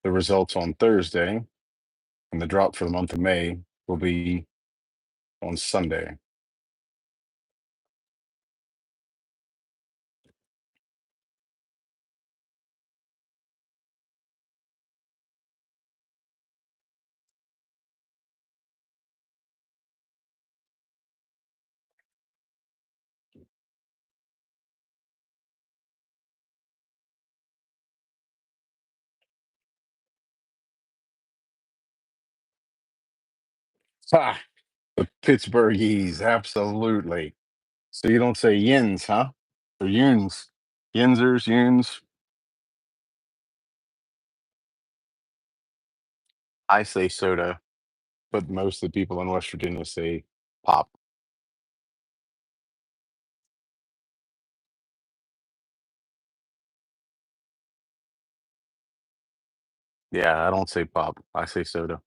the results on Thursday. and the drop for the month of May will be on Sunday. Ha! The Pittsburghese, absolutely. So you don't say yins, huh? Or yuns. Yinzers, yuns. I say soda, but most of the people in West Virginia say pop. Yeah, I don't say pop. I say soda.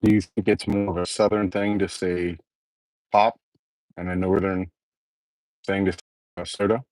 Do you think it's more of a southern thing to say pop and a northern thing to say soda?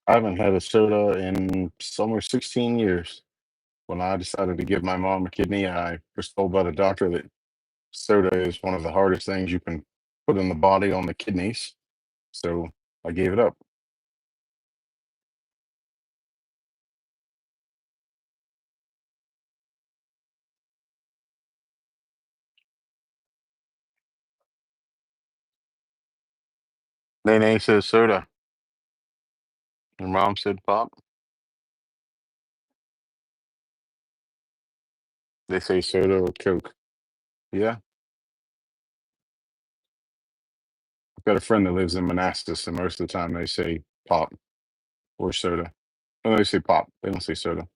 I haven't had a soda in almost 16 years. When I decided to give my mom a kidney, I was told by the doctor that soda is one of the hardest things you can put in the body on the kidneys. So I gave it up. Nene says soda. Your mom said pop. They say soda or Coke. Yeah. I've got a friend that lives in Manassas, and most of the time they say pop or soda. Oh, they say pop. They don't say soda.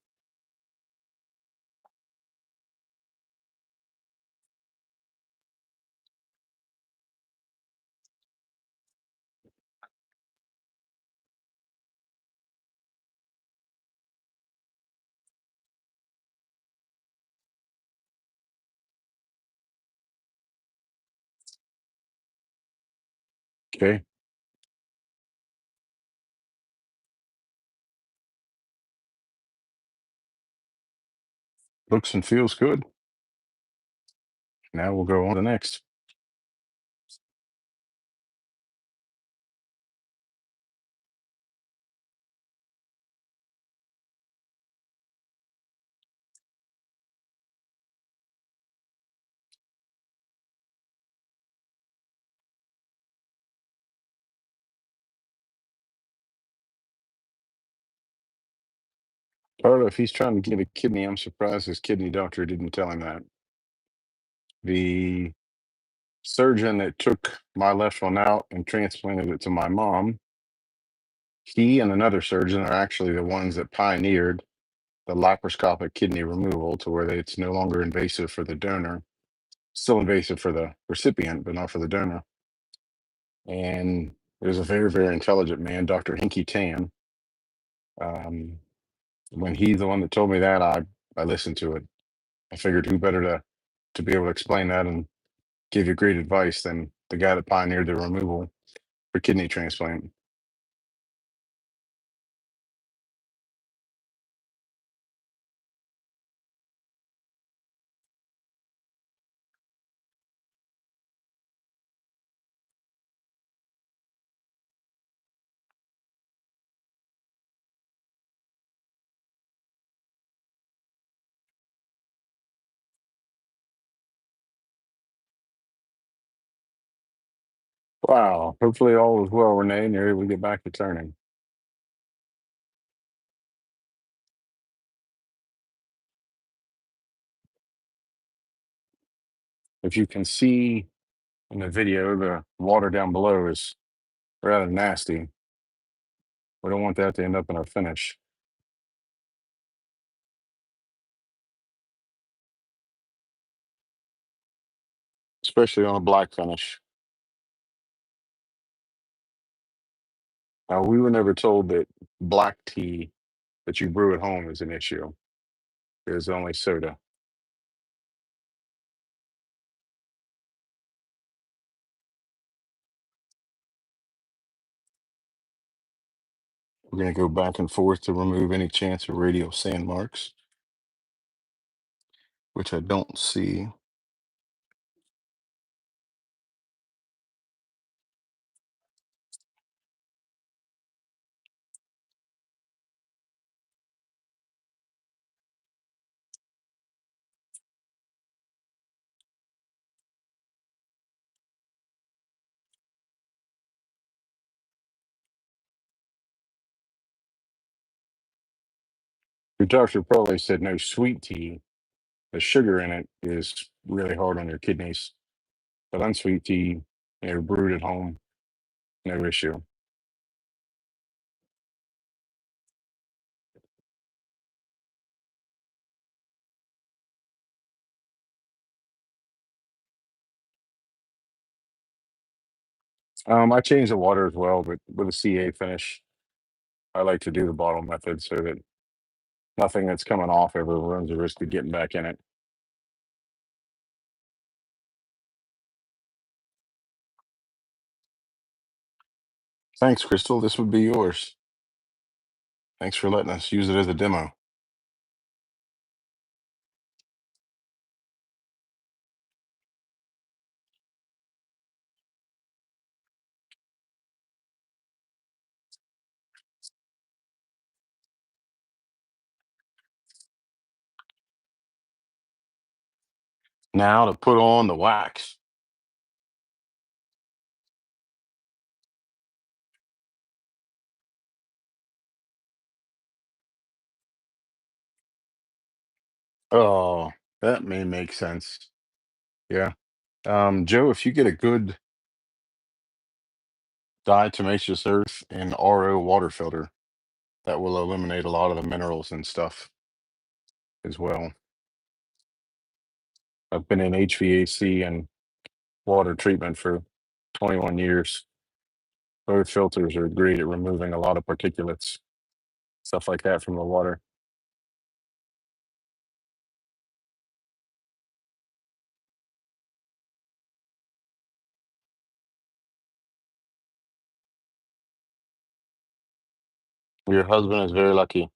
Okay. Looks and feels good. Now we'll go on to the next. Carter, if he's trying to get a kidney, I'm surprised his kidney doctor didn't tell him that. The surgeon that took my left one out and transplanted it to my mom, he and another surgeon are actually the ones that pioneered the laparoscopic kidney removal to where it's no longer invasive for the donor, still invasive for the recipient, but not for the donor. And there's a very, very intelligent man, Dr. Hinky Tan. Um, when he's the one that told me that, I listened to it. I figured who better to be able to explain that and give you great advice than the guy that pioneered the removal for kidney transplant. Wow. Hopefully all is well, Renee, and you're able to get back to turning. If you can see in the video, the water down below is rather nasty. We don't want that to end up in our finish, especially on a black finish. Now, we were never told that black tea that you brew at home is an issue. There's only soda. We're going to go back and forth to remove any chance of radial sand marks, which I don't see. Your doctor probably said no sweet tea. The sugar in it is really hard on your kidneys. But unsweet tea, brewed at home, no issue. I change the water as well, but with a CA finish, I like to do the bottle method so that nothing that's coming off ever runs the risk of getting back in it. Thanks, Crystal. This would be yours. Thanks for letting us use it as a demo. Now to put on the wax. Oh, that may make sense. Yeah. Joe, if you get a good diatomaceous earth and RO water filter, that will eliminate a lot of the minerals and stuff as well. I've been in HVAC and water treatment for 21 years. Both filters are great at removing a lot of particulates, stuff like that from the water. Your husband is very lucky.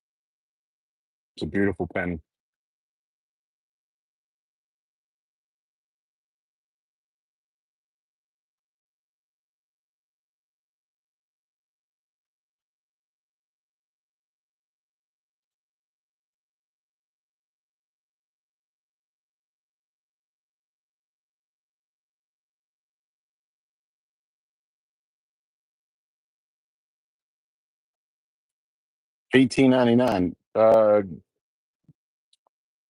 It's a beautiful pen. $18.99.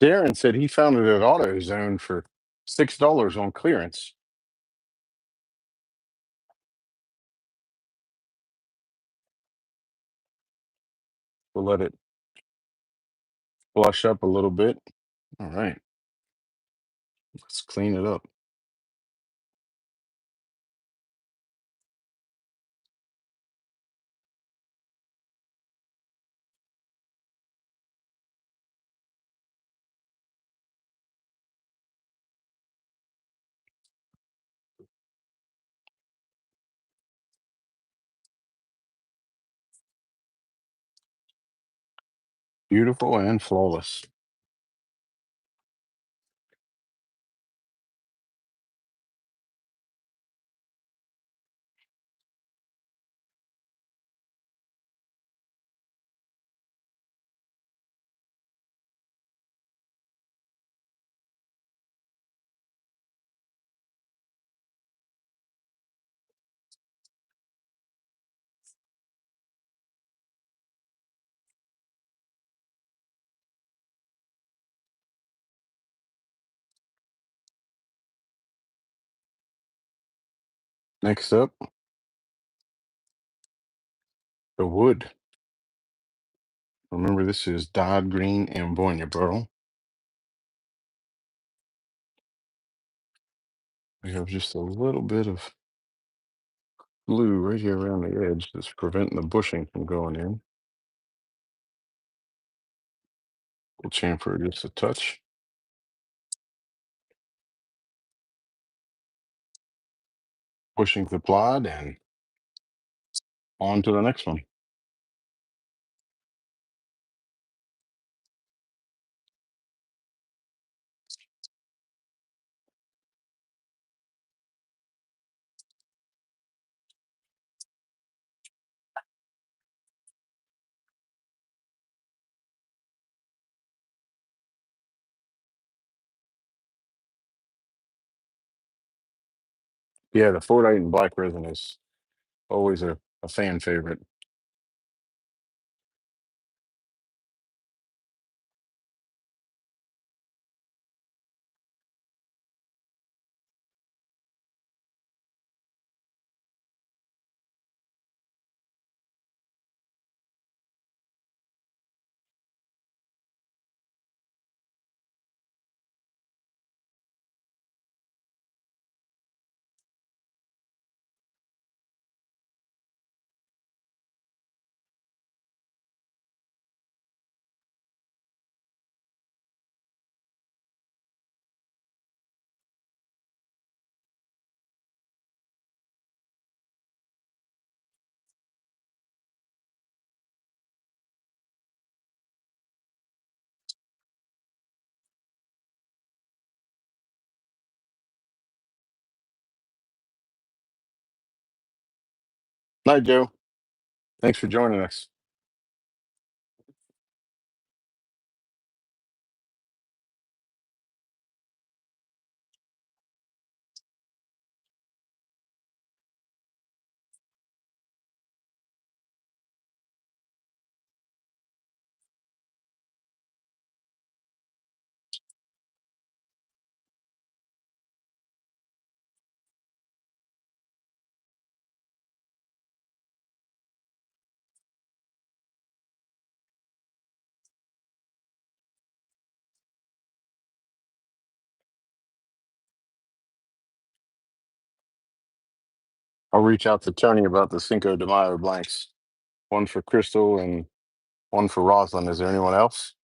Darren said he found it at AutoZone for $6 on clearance. We'll let it flush up a little bit. All right. Let's clean it up. Beautiful and flawless. Next up, the wood. Remember, this is dyed green ambonia burl. We have just a little bit of glue right here around the edge that's preventing the bushing from going in. We'll chamfer it just a touch. Bushing's applied and on to the next one. Yeah, the Fordite and black resin is always a fan favorite. Night, Joe. Thanks for joining us. I'll reach out to Tony about the Cinco de Mayo blanks. One for Crystal and one for Rosalind. Is there anyone else?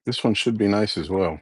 This one should be nice as well.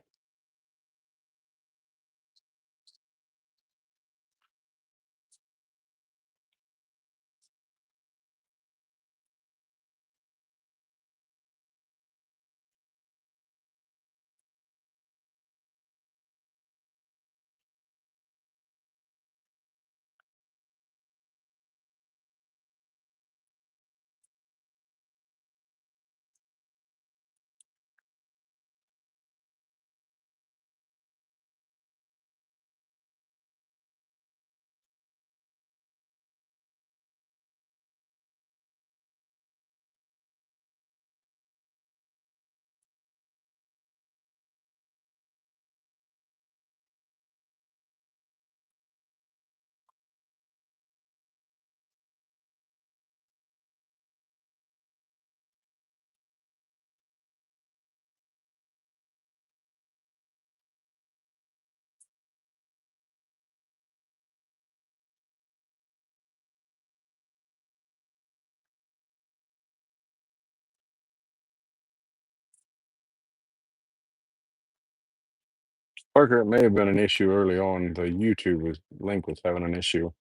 Parker, it may have been an issue early on. The YouTube link was having an issue.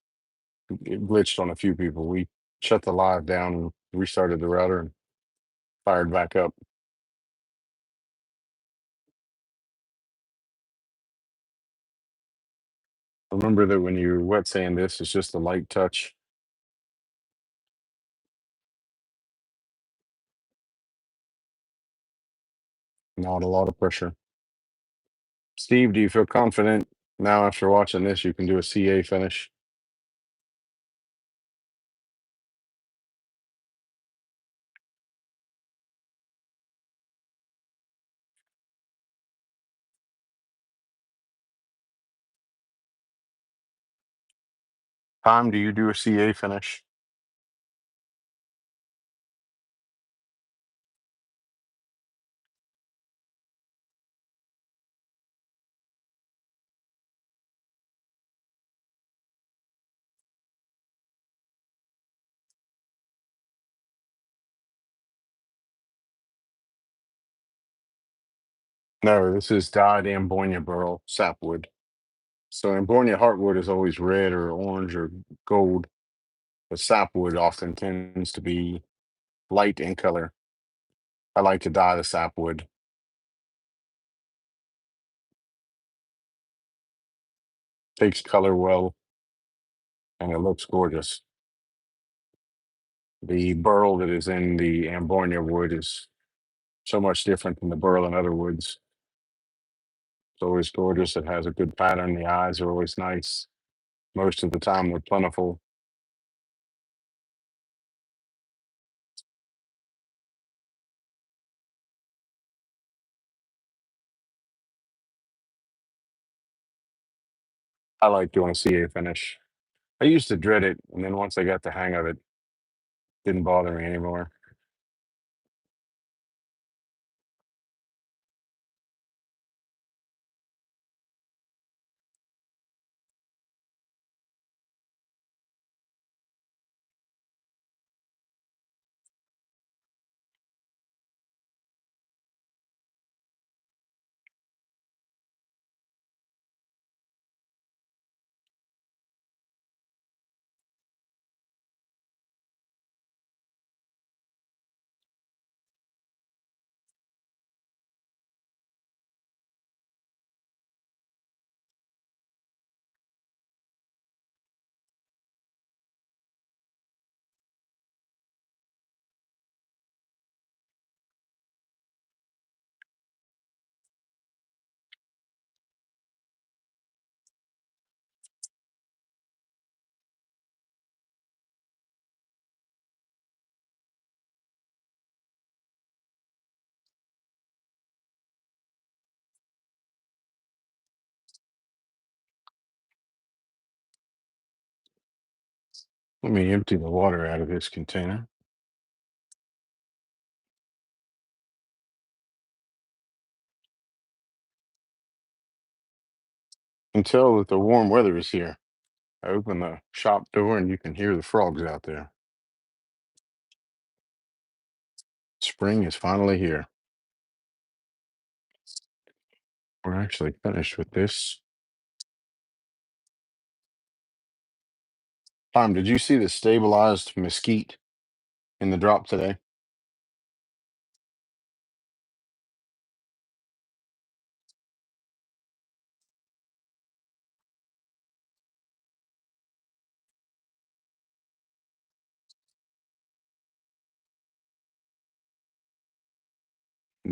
It glitched on a few people. We shut the live down and restarted the router and fired back up. Remember that when you wet sand this, it's just a light touch, not a lot of pressure. Steve, do you feel confident now after watching this you can do a CA finish? Tom, do you do a CA finish? No, this is dyed Ambonia burl sapwood. So Ambonia heartwood is always red or orange or gold, but sapwood often tends to be light in color. I like to dye the sapwood. Takes color well and it looks gorgeous. The burl that is in the Ambonia wood is so much different than the burl in other woods. It's always gorgeous. It has a good pattern. The eyes are always nice. Most of the time they're plentiful. I like doing a CA finish. I used to dread it, and then once I got the hang of it, didn't bother me anymore. Let me empty the water out of this container. Until that the warm weather is here. I open the shop door and you can hear the frogs out there. Spring is finally here. We're actually finished with this. Tom, did you see the stabilized mesquite in the drop today?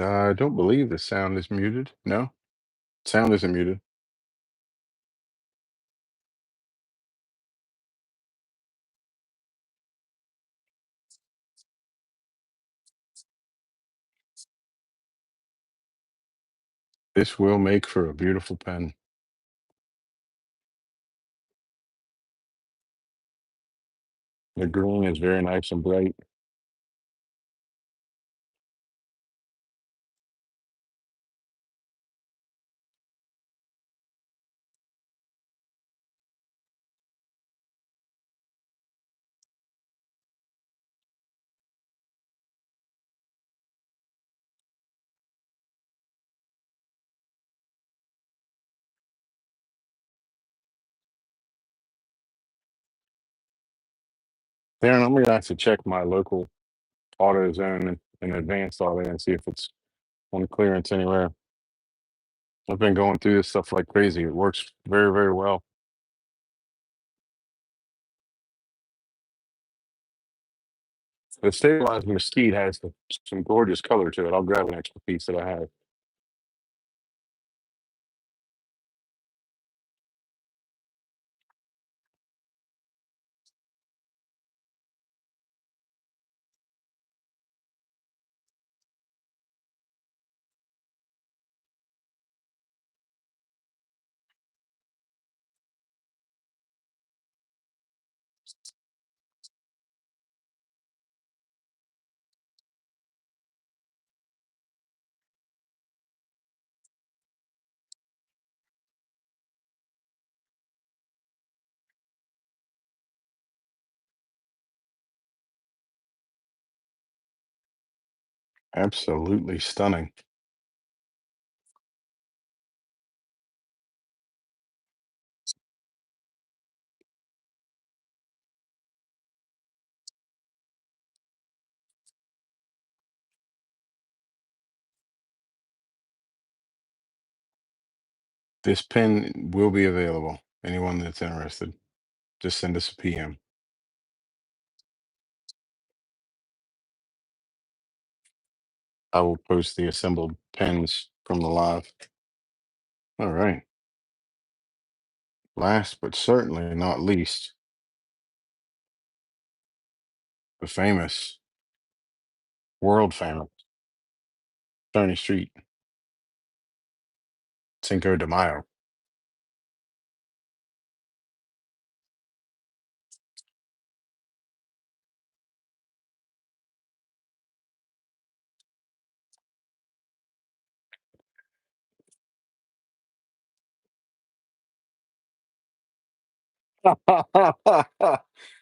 I don't believe the sound is muted. No, sound isn't muted. This will make for a beautiful pen. The green is very nice and bright. Darren, I'm gonna have to check my local auto zone and advanced auto and see if it's on clearance anywhere. I've been going through this stuff like crazy. It works very, very well. The stabilized mesquite has some gorgeous color to it. I'll grab an extra piece that I have. Absolutely stunning. This pen will be available. Anyone that's interested, just send us a PM. I will post the assembled pens from the live. All right. Last but certainly not least, the famous, world famous Stony Street, Cinco de Mayo.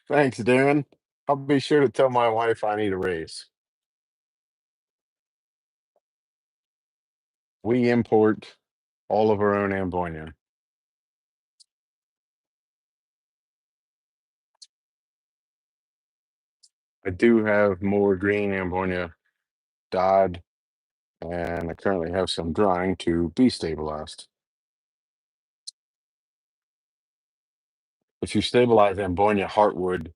Thanks, Darren. I'll be sure to tell my wife I need a raise. We import all of our own Ambonia. I do have more green Ambonia dyed, and I currently have some drying to be stabilized. If you stabilize Ambonia heartwood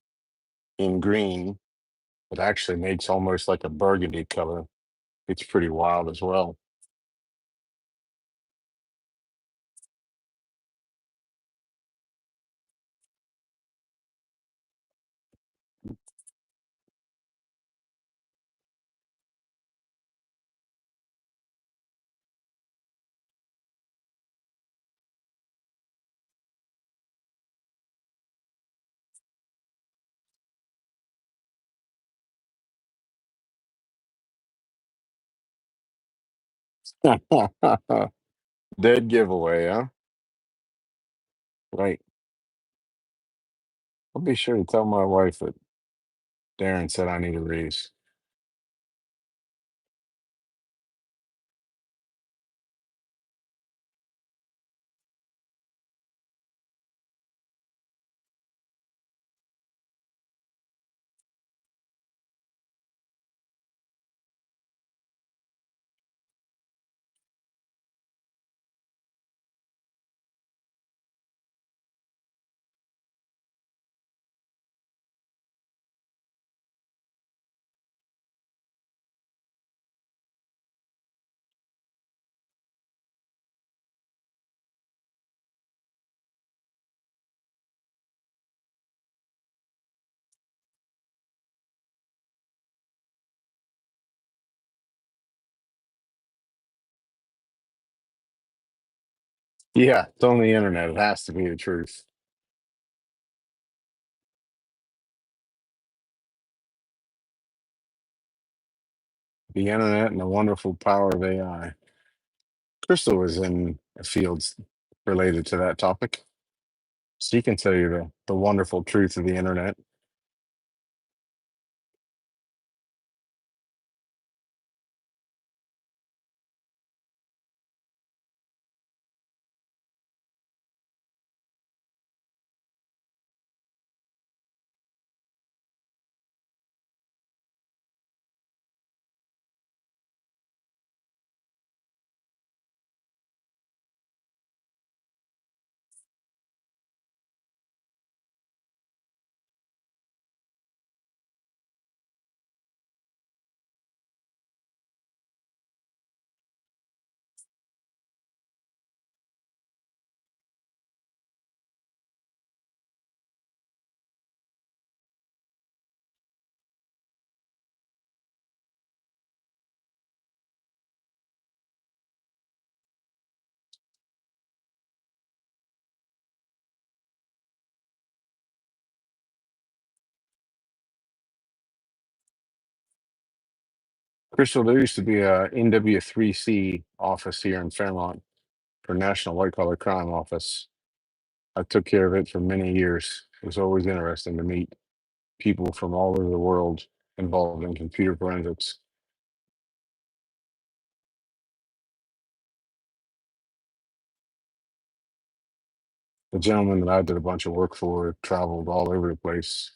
in green, it actually makes almost like a burgundy color. It's pretty wild as well. Dead giveaway, huh? Right. I'll be sure to tell my wife that Darren said I need a raise. Yeah, it's on the internet. It has to be the truth. The internet and the wonderful power of AI. Crystal was in fields related to that topic. She can tell you the wonderful truth of the internet. Crystal, there used to be a NW3C office here in Fairmont for National White Collar Crime Office. I took care of it for many years. It was always interesting to meet people from all over the world involved in computer forensics. The gentleman that I did a bunch of work for traveled all over the place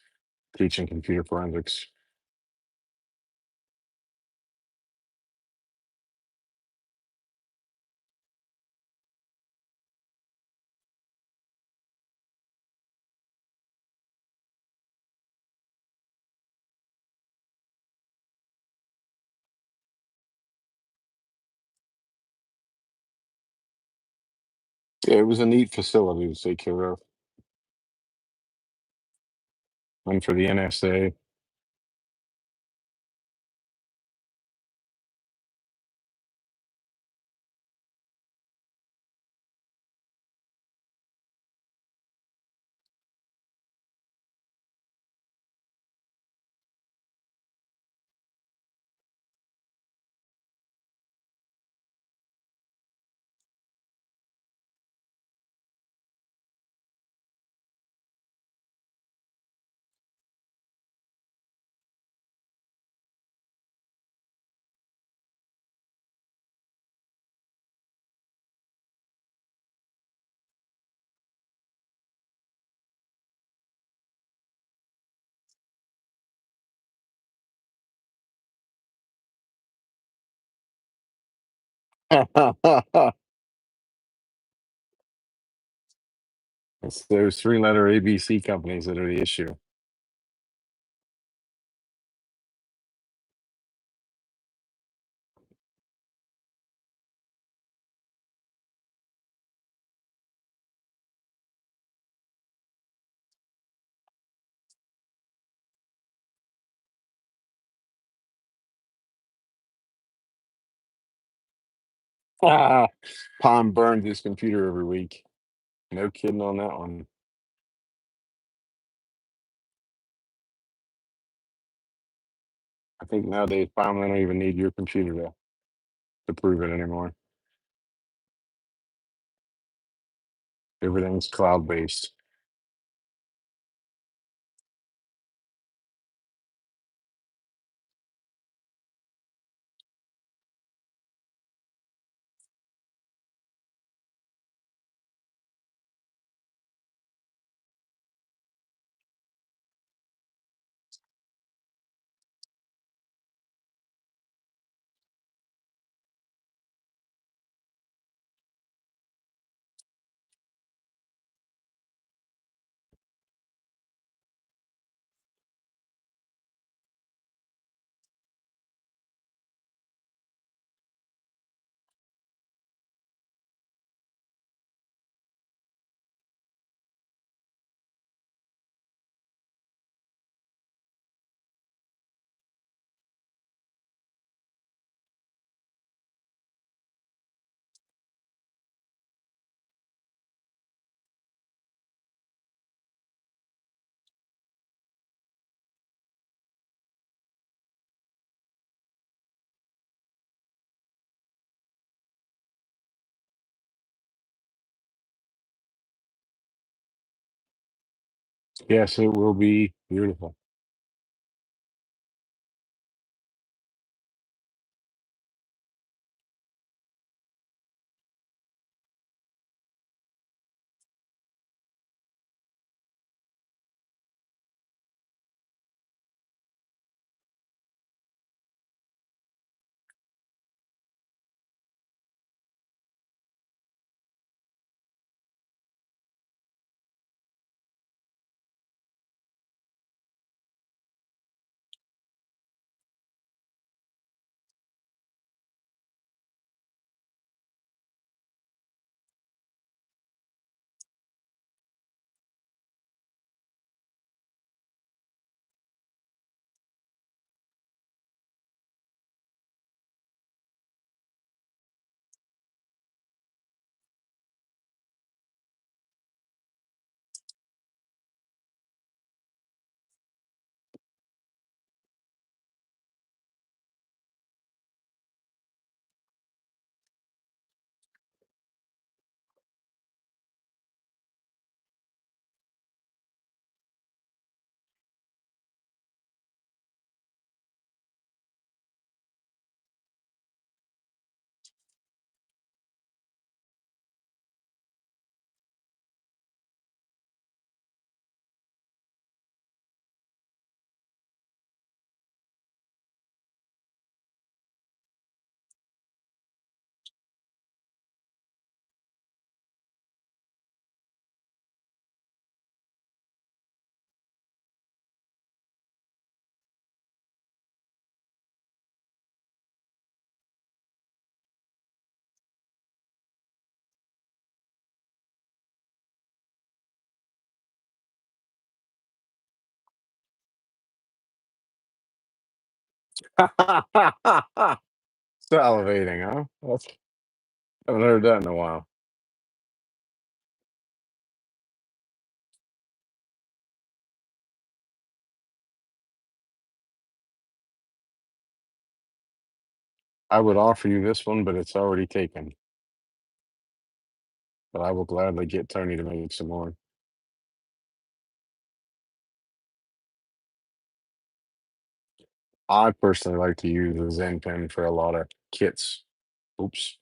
teaching computer forensics. Yeah, it was a neat facility to take care of. One for the NSA. It's those three-letter ABC companies that are the issue. Pond burned his computer every week. No kidding on that one. I think nowadays finally don't even need your computer to prove it anymore. Everything's cloud based. Yes, it will be beautiful. Salivating, huh? Haven't heard that in a while. I would offer you this one, but it's already taken. But I will gladly get Tony to make some more. I personally like to use a Zen pen for a lot of kits. Oops,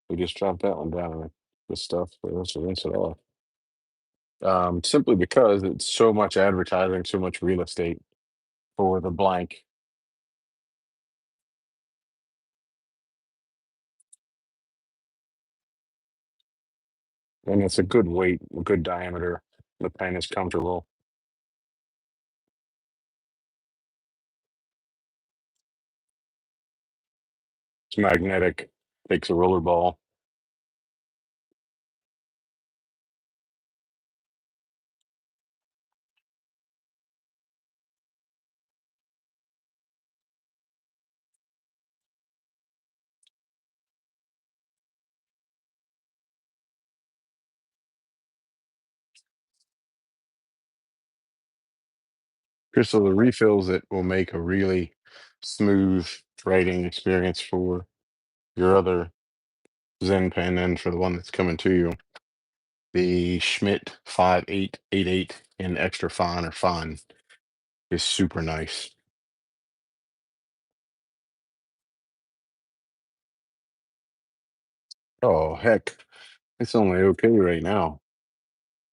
we just dropped that one down. The stuff, but let's rinse it off. Simply because it's so much advertising, so much real estate for the blank, and it's a good weight, a good diameter. The pen is comfortable. It's magnetic. Takes a roller ball. Crystal, the refills it will make a really smooth writing experience for your other Zen pen and for the one that's coming to you. The Schmidt 5888 in extra fine or fine is super nice. Oh, heck. It's only okay right now.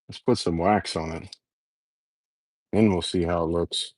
Let's put some wax on it. Then we'll see how it looks.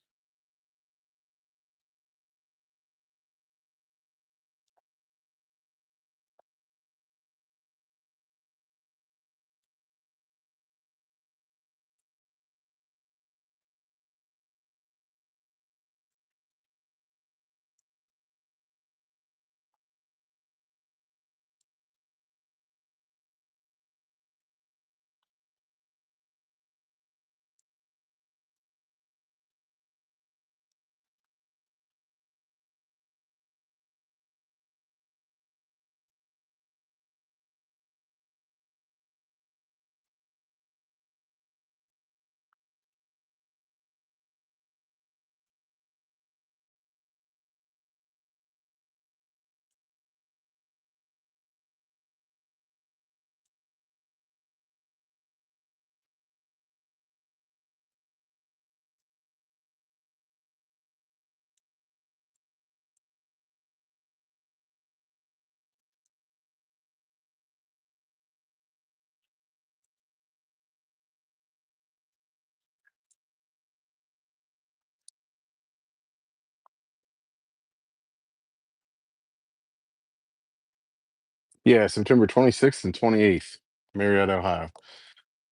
Yeah, September 26th and 28th, Marietta, Ohio.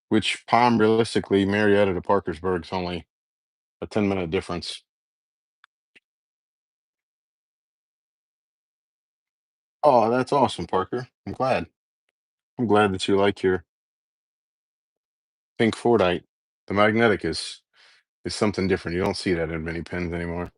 Which Palm, realistically, Marietta to Parkersburg's only a 10-minute difference. Oh, that's awesome, Parker. I'm glad. I'm glad that you like your pink Fordite. The magnetic is something different. You don't see that in many pens anymore.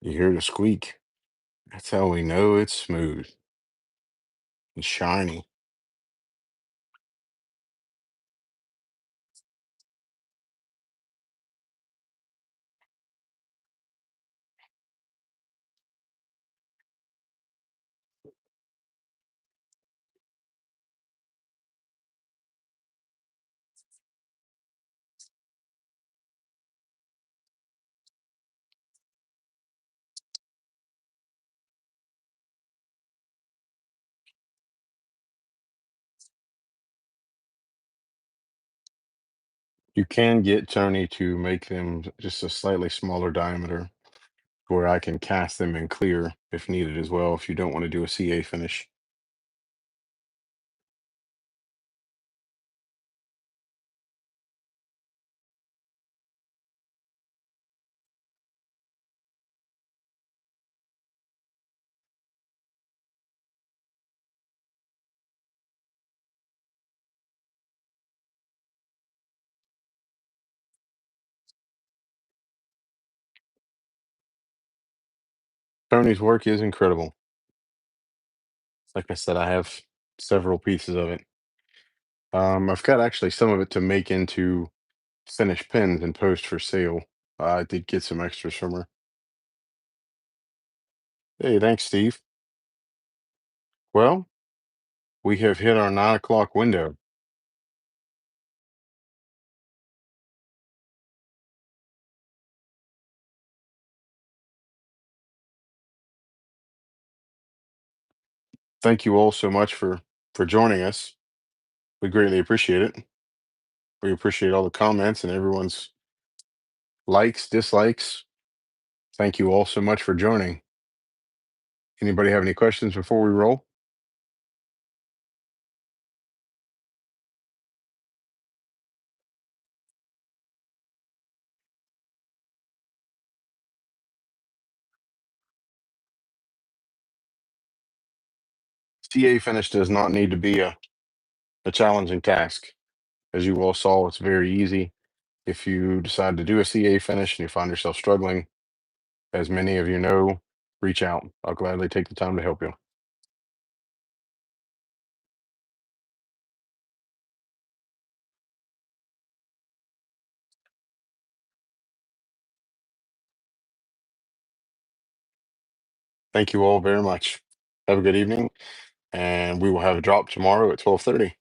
You hear the squeak. That's how we know it's smooth and shiny. You can get Tony to make them just a slightly smaller diameter where I can cast them in clear if needed as well, if you don't want to do a CA finish. Tony's work is incredible. Like I said, I have several pieces of it. I've got actually some of it to make into finished pins and post for sale. I did get some extras from her. Hey, thanks, Steve. Well, we have hit our 9 o'clock window. Thank you all so much for joining us. We greatly appreciate it. We appreciate all the comments and everyone's likes, dislikes. Thank you all so much for joining. Anybody have any questions before we roll? CA finish does not need to be a challenging task. As you all saw, it's very easy. If you decide to do a CA finish and you find yourself struggling, as many of you know, reach out. I'll gladly take the time to help you. Thank you all very much. Have a good evening, and we will have a drop tomorrow at 12:30.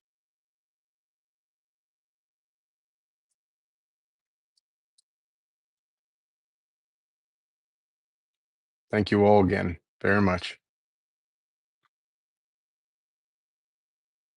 Thank you all again very much.